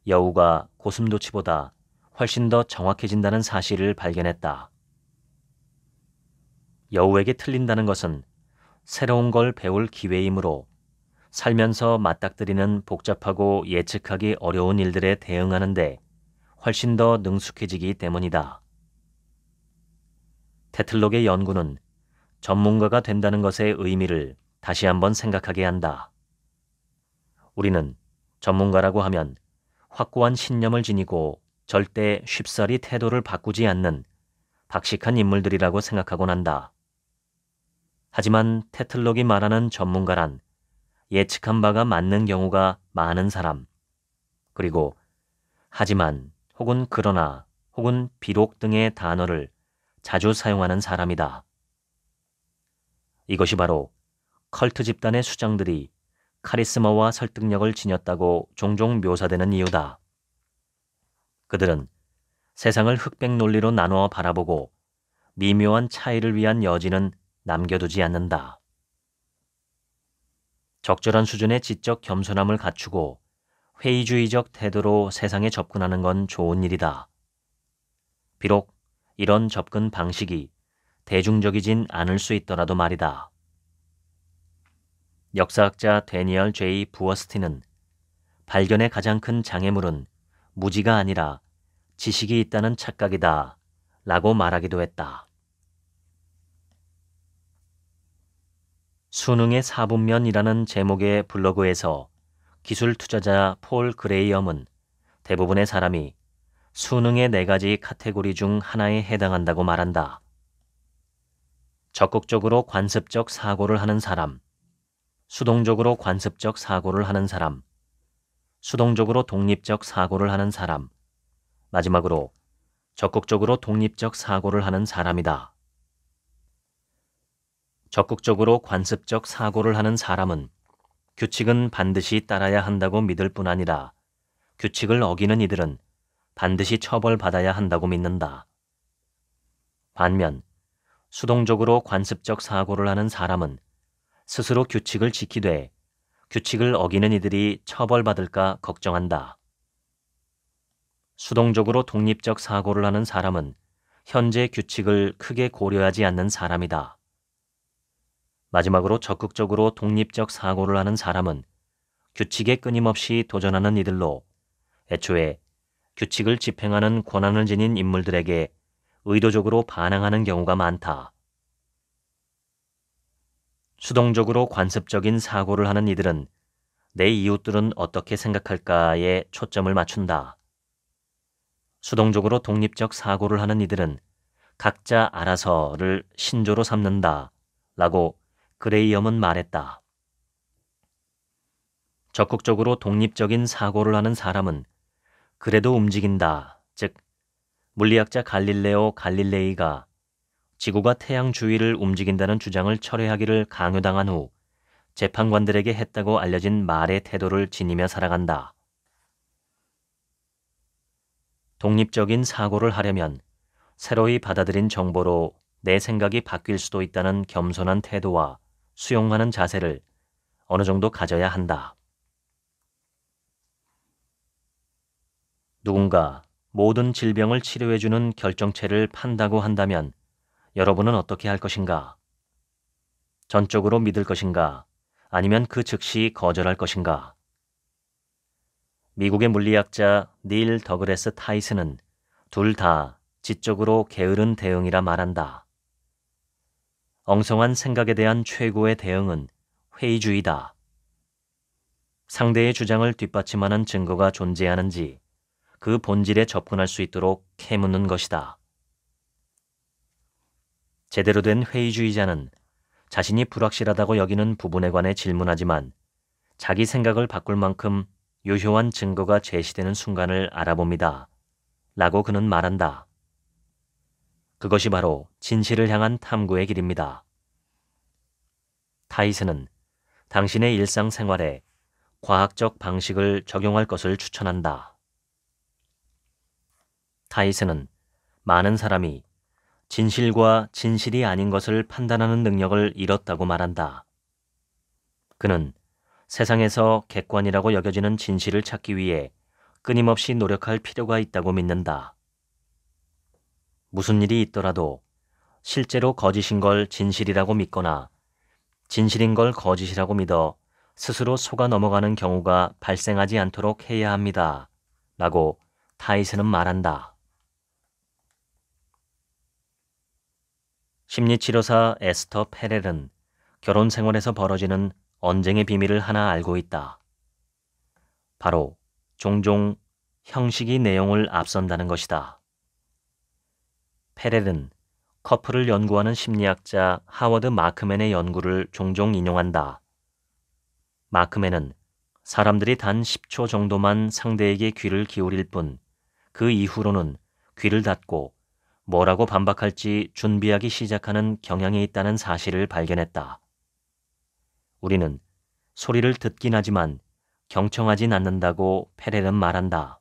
여우가 고슴도치보다 훨씬 더 정확해진다는 사실을 발견했다. 여우에게 틀린다는 것은 새로운 걸 배울 기회이므로 살면서 맞닥뜨리는 복잡하고 예측하기 어려운 일들에 대응하는데 훨씬 더 능숙해지기 때문이다. 테틀록의 연구는 전문가가 된다는 것의 의미를 다시 한번 생각하게 한다. 우리는 전문가라고 하면 확고한 신념을 지니고 절대 쉽사리 태도를 바꾸지 않는 박식한 인물들이라고 생각하곤 한다. 하지만 테틀록이 말하는 전문가란 예측한 바가 맞는 경우가 많은 사람, 그리고 하지만 혹은 그러나 혹은 비록 등의 단어를 자주 사용하는 사람이다. 이것이 바로 컬트 집단의 수장들이 카리스마와 설득력을 지녔다고 종종 묘사되는 이유다. 그들은 세상을 흑백 논리로 나누어 바라보고 미묘한 차이를 위한 여지는 남겨두지 않는다. 적절한 수준의 지적 겸손함을 갖추고 회의주의적 태도로 세상에 접근하는 건 좋은 일이다. 비록 이런 접근 방식이 대중적이진 않을 수 있더라도 말이다. 역사학자 데니얼 J. 부어스틴은 발견의 가장 큰 장애물은 무지가 아니라 지식이 있다는 착각이다 라고 말하기도 했다. 수능의 4분면이라는 제목의 블로그에서 기술 투자자 폴 그레이엄은 대부분의 사람이 수능의 4가지 카테고리 중 하나에 해당한다고 말한다. 적극적으로 관습적 사고를 하는 사람, 수동적으로 관습적 사고를 하는 사람, 수동적으로 독립적 사고를 하는 사람, 마지막으로 적극적으로 독립적 사고를 하는 사람이다. 적극적으로 관습적 사고를 하는 사람은 규칙은 반드시 따라야 한다고 믿을 뿐 아니라 규칙을 어기는 이들은 반드시 처벌받아야 한다고 믿는다. 반면 수동적으로 관습적 사고를 하는 사람은 스스로 규칙을 지키되 규칙을 어기는 이들이 처벌받을까 걱정한다. 수동적으로 독립적 사고를 하는 사람은 현재 규칙을 크게 고려하지 않는 사람이다. 마지막으로 적극적으로 독립적 사고를 하는 사람은 규칙에 끊임없이 도전하는 이들로 애초에 규칙을 집행하는 권한을 지닌 인물들에게 의도적으로 반항하는 경우가 많다. 수동적으로 관습적인 사고를 하는 이들은 내 이웃들은 어떻게 생각할까에 초점을 맞춘다. 수동적으로 독립적 사고를 하는 이들은 각자 알아서를 신조로 삼는다 라고 그레이엄은 말했다. 적극적으로 독립적인 사고를 하는 사람은 그래도 움직인다. 즉, 물리학자 갈릴레오 갈릴레이가 지구가 태양 주위를 움직인다는 주장을 철회하기를 강요당한 후 재판관들에게 했다고 알려진 말의 태도를 지니며 살아간다. 독립적인 사고를 하려면 새로이 받아들인 정보로 내 생각이 바뀔 수도 있다는 겸손한 태도와 수용하는 자세를 어느 정도 가져야 한다. 누군가 모든 질병을 치료해주는 결정체를 판다고 한다면 여러분은 어떻게 할 것인가? 전적으로 믿을 것인가? 아니면 그 즉시 거절할 것인가? 미국의 물리학자 닐 더그래스 타이슨은 둘 다 지적으로 게으른 대응이라 말한다. 엉성한 생각에 대한 최고의 대응은 회의주의다. 상대의 주장을 뒷받침하는 증거가 존재하는지 그 본질에 접근할 수 있도록 캐묻는 것이다. 제대로 된 회의주의자는 자신이 불확실하다고 여기는 부분에 관해 질문하지만 자기 생각을 바꿀 만큼 유효한 증거가 제시되는 순간을 알아봅니다. 라고 그는 말한다. 그것이 바로 진실을 향한 탐구의 길입니다. 타이슨은 당신의 일상생활에 과학적 방식을 적용할 것을 추천한다. 타이슨은 많은 사람이 진실과 진실이 아닌 것을 판단하는 능력을 잃었다고 말한다. 그는 세상에서 객관이라고 여겨지는 진실을 찾기 위해 끊임없이 노력할 필요가 있다고 믿는다. 무슨 일이 있더라도 실제로 거짓인 걸 진실이라고 믿거나 진실인 걸 거짓이라고 믿어 스스로 속아 넘어가는 경우가 발생하지 않도록 해야 합니다. 라고 타이슨은 말한다. 심리치료사 에스터 페렐은 결혼 생활에서 벌어지는 언쟁의 비밀을 하나 알고 있다. 바로 종종 형식이 내용을 앞선다는 것이다. 페렐은 커플을 연구하는 심리학자 하워드 마크맨의 연구를 종종 인용한다. 마크맨은 사람들이 단 10초 정도만 상대에게 귀를 기울일 뿐 그 이후로는 귀를 닫고 뭐라고 반박할지 준비하기 시작하는 경향이 있다는 사실을 발견했다. 우리는 소리를 듣긴 하지만 경청하진 않는다고 페렐은 말한다.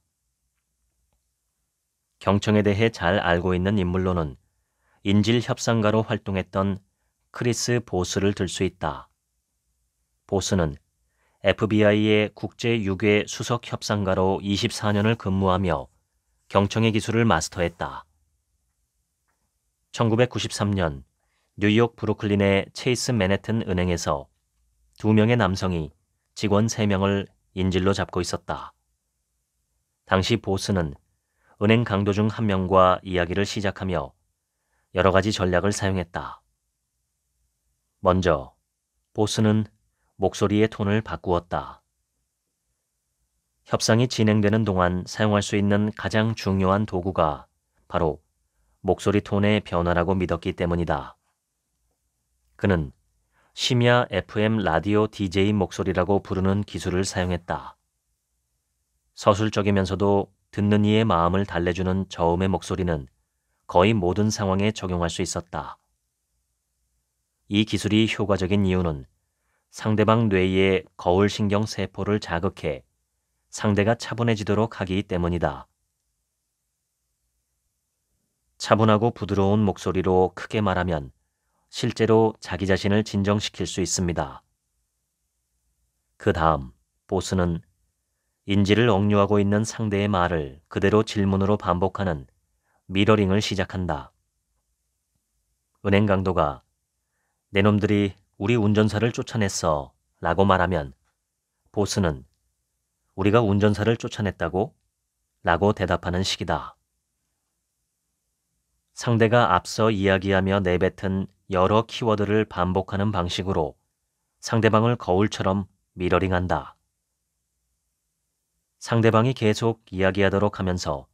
경청에 대해 잘 알고 있는 인물로는 인질 협상가로 활동했던 크리스 보스를 들 수 있다. 보스는 FBI의 국제 유괴 수석 협상가로 24년을 근무하며 경청의 기술을 마스터했다. 1993년 뉴욕 브루클린의 체이스 맨해튼 은행에서 2명의 남성이 직원 3명을 인질로 잡고 있었다. 당시 보스는 은행 강도 중 한 명과 이야기를 시작하며 여러 가지 전략을 사용했다. 먼저 보스는 목소리의 톤을 바꾸었다. 협상이 진행되는 동안 사용할 수 있는 가장 중요한 도구가 바로 목소리 톤의 변화라고 믿었기 때문이다. 그는 심야 FM 라디오 DJ 목소리라고 부르는 기술을 사용했다. 서술적이면서도 듣는 이의 마음을 달래주는 저음의 목소리는 거의 모든 상황에 적용할 수 있었다. 이 기술이 효과적인 이유는 상대방 뇌의 거울신경 세포를 자극해 상대가 차분해지도록 하기 때문이다. 차분하고 부드러운 목소리로 크게 말하면 실제로 자기 자신을 진정시킬 수 있습니다. 그 다음 보스는 인지를 억류하고 있는 상대의 말을 그대로 질문으로 반복하는 미러링을 시작한다. 은행 강도가 내 놈들이 우리 운전사를 쫓아냈어 라고 말하면 보스는 우리가 운전사를 쫓아냈다고? 라고 대답하는 식이다. 상대가 앞서 이야기하며 내뱉은 여러 키워드를 반복하는 방식으로 상대방을 거울처럼 미러링한다. 상대방이 계속 이야기하도록 하면서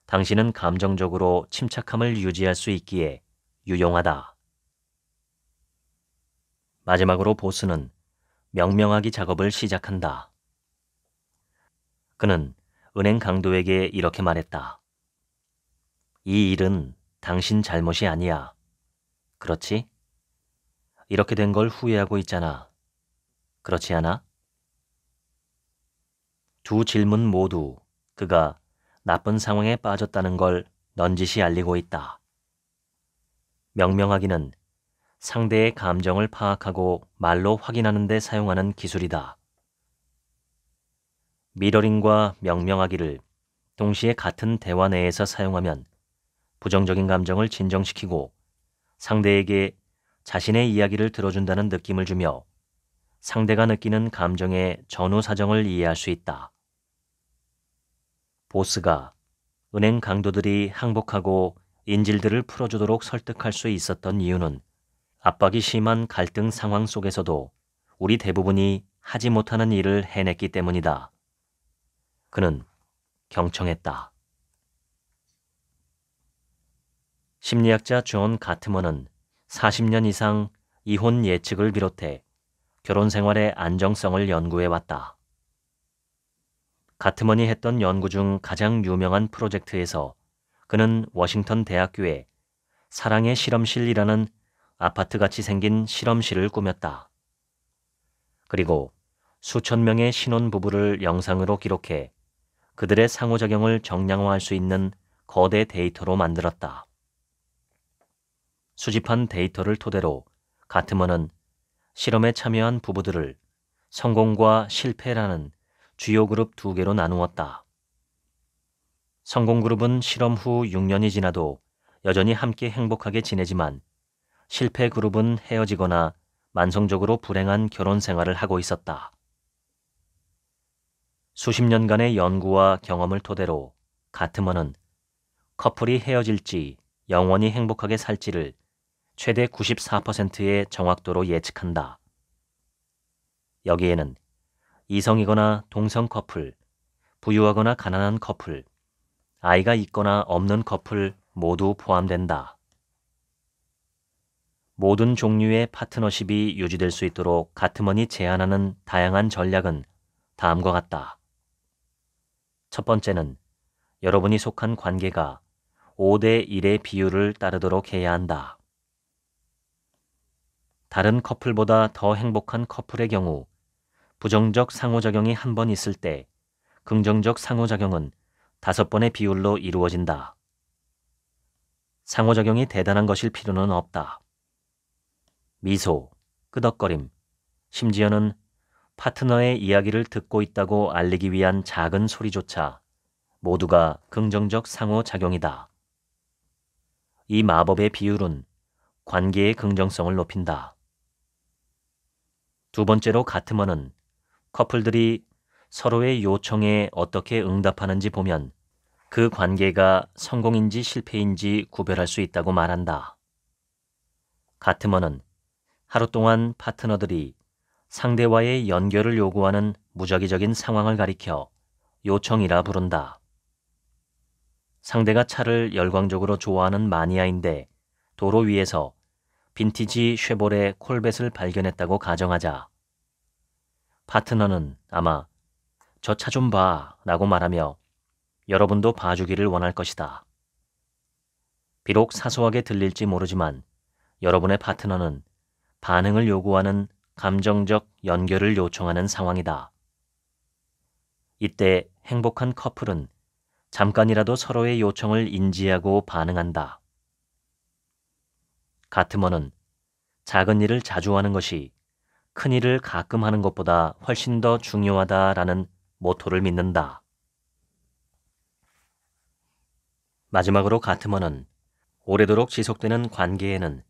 당신은 감정적으로 침착함을 유지할 수 있기에 유용하다. 마지막으로 보스는 명명하기 작업을 시작한다. 그는 은행 강도에게 이렇게 말했다. 이 일은 당신 잘못이 아니야. 그렇지? 이렇게 된 걸 후회하고 있잖아. 그렇지 않아? 두 질문 모두 그가 나쁜 상황에 빠졌다는 걸 넌지시 알리고 있다. 명명하기는 상대의 감정을 파악하고 말로 확인하는 데 사용하는 기술이다. 미러링과 명명하기를 동시에 같은 대화 내에서 사용하면 부정적인 감정을 진정시키고 상대에게 자신의 이야기를 들어준다는 느낌을 주며 상대가 느끼는 감정의 전후 사정을 이해할 수 있다. 보스가 은행 강도들이 항복하고 인질들을 풀어주도록 설득할 수 있었던 이유는 압박이 심한 갈등 상황 속에서도 우리 대부분이 하지 못하는 일을 해냈기 때문이다. 그는 경청했다. 심리학자 존 가트먼은 40년 이상 이혼 예측을 비롯해 결혼 생활의 안정성을 연구해왔다. 가트먼이 했던 연구 중 가장 유명한 프로젝트에서 그는 워싱턴 대학교에 사랑의 실험실이라는 아파트같이 생긴 실험실을 꾸몄다. 그리고 수천 명의 신혼부부를 영상으로 기록해 그들의 상호작용을 정량화할 수 있는 거대 데이터로 만들었다. 수집한 데이터를 토대로 가트먼은 실험에 참여한 부부들을 성공과 실패라는 주요 그룹 2개로 나누었다. 성공그룹은 실험 후 6년이 지나도 여전히 함께 행복하게 지내지만 실패 그룹은 헤어지거나 만성적으로 불행한 결혼 생활을 하고 있었다. 수십 년간의 연구와 경험을 토대로 가트먼은 커플이 헤어질지 영원히 행복하게 살지를 최대 94%의 정확도로 예측한다. 여기에는 이성이거나 동성 커플, 부유하거나 가난한 커플, 아이가 있거나 없는 커플 모두 포함된다. 모든 종류의 파트너십이 유지될 수 있도록 가트먼이 제안하는 다양한 전략은 다음과 같다. 첫 번째는 여러분이 속한 관계가 5대 1의 비율을 따르도록 해야 한다. 다른 커플보다 더 행복한 커플의 경우 부정적 상호작용이 한 번 있을 때 긍정적 상호작용은 5번의 비율로 이루어진다. 상호작용이 대단한 것일 필요는 없다. 미소, 끄덕거림, 심지어는 파트너의 이야기를 듣고 있다고 알리기 위한 작은 소리조차 모두가 긍정적 상호작용이다. 이 마법의 비율은 관계의 긍정성을 높인다. 두 번째로 가트먼은 커플들이 서로의 요청에 어떻게 응답하는지 보면 그 관계가 성공인지 실패인지 구별할 수 있다고 말한다. 가트먼은 하루 동안 파트너들이 상대와의 연결을 요구하는 무작위적인 상황을 가리켜 요청이라 부른다. 상대가 차를 열광적으로 좋아하는 마니아인데 도로 위에서 빈티지 쉐보레 콜벳을 발견했다고 가정하자. 파트너는 아마 저 차 좀 봐 라고 말하며 여러분도 봐주기를 원할 것이다. 비록 사소하게 들릴지 모르지만 여러분의 파트너는 반응을 요구하는 감정적 연결을 요청하는 상황이다. 이때 행복한 커플은 잠깐이라도 서로의 요청을 인지하고 반응한다. 가트먼은 작은 일을 자주 하는 것이 큰 일을 가끔 하는 것보다 훨씬 더 중요하다라는 모토를 믿는다. 마지막으로 가트먼은 오래도록 지속되는 관계에는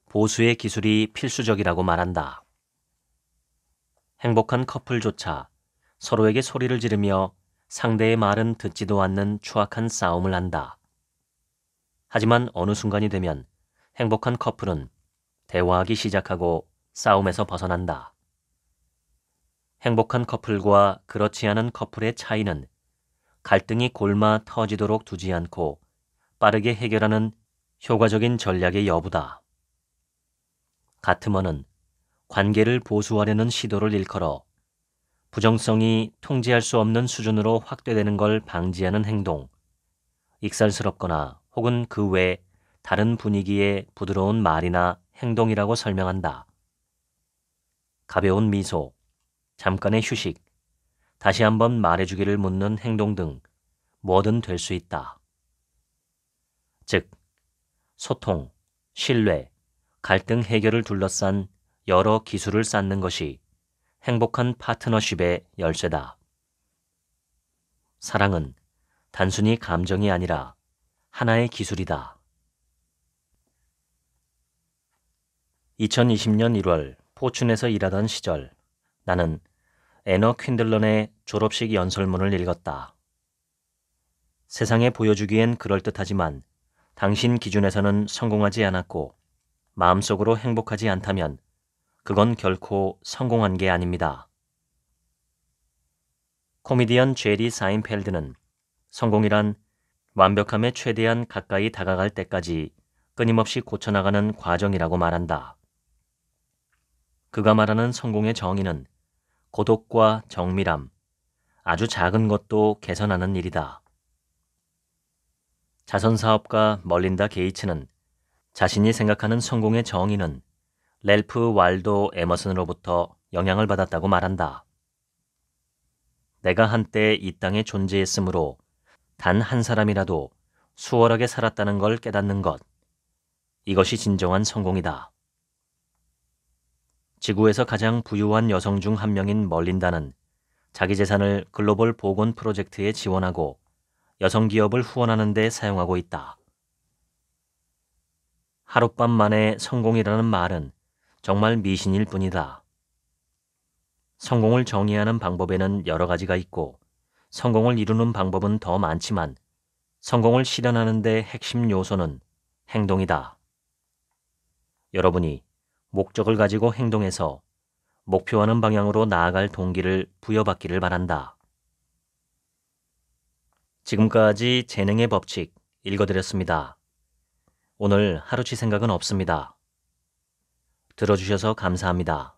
보수의 기술이 필수적이라고 말한다. 행복한 커플조차 서로에게 소리를 지르며 상대의 말은 듣지도 않는 추악한 싸움을 한다. 하지만 어느 순간이 되면 행복한 커플은 대화하기 시작하고 싸움에서 벗어난다. 행복한 커플과 그렇지 않은 커플의 차이는 갈등이 골마 터지도록 두지 않고 빠르게 해결하는 효과적인 전략의 여부다. 가트먼은 관계를 보수하려는 시도를 일컬어 부정성이 통제할 수 없는 수준으로 확대되는 걸 방지하는 행동, 익살스럽거나 혹은 그 외 다른 분위기의 부드러운 말이나 행동이라고 설명한다. 가벼운 미소, 잠깐의 휴식, 다시 한번 말해주기를 묻는 행동 등 뭐든 될 수 있다. 즉, 소통, 신뢰, 갈등 해결을 둘러싼 여러 기술을 쌓는 것이 행복한 파트너십의 열쇠다. 사랑은 단순히 감정이 아니라 하나의 기술이다. 2020년 1월 포춘에서 일하던 시절 나는 애너 퀸들런의 졸업식 연설문을 읽었다. 세상에 보여주기엔 그럴듯하지만 당신 기준에서는 성공하지 않았고 마음속으로 행복하지 않다면 그건 결코 성공한 게 아닙니다. 코미디언 제리 사인펠드는 성공이란 완벽함에 최대한 가까이 다가갈 때까지 끊임없이 고쳐나가는 과정이라고 말한다. 그가 말하는 성공의 정의는 고독과 정밀함, 아주 작은 것도 개선하는 일이다. 자선사업가 멀린다 게이츠는 자신이 생각하는 성공의 정의는 랠프 왈도 에머슨으로부터 영향을 받았다고 말한다. 내가 한때 이 땅에 존재했으므로 단 한 사람이라도 수월하게 살았다는 걸 깨닫는 것. 이것이 진정한 성공이다. 지구에서 가장 부유한 여성 중 한 명인 멀린다는 자기 재산을 글로벌 보건 프로젝트에 지원하고 여성 기업을 후원하는 데 사용하고 있다. 하룻밤 만에 성공이라는 말은 정말 미신일 뿐이다. 성공을 정의하는 방법에는 여러 가지가 있고 성공을 이루는 방법은 더 많지만 성공을 실현하는 데 핵심 요소는 행동이다. 여러분이 목적을 가지고 행동해서 목표하는 방향으로 나아갈 동기를 부여받기를 바란다. 지금까지 재능의 법칙 읽어드렸습니다. 오늘 하루치 생각은 없습니다. 들어주셔서 감사합니다.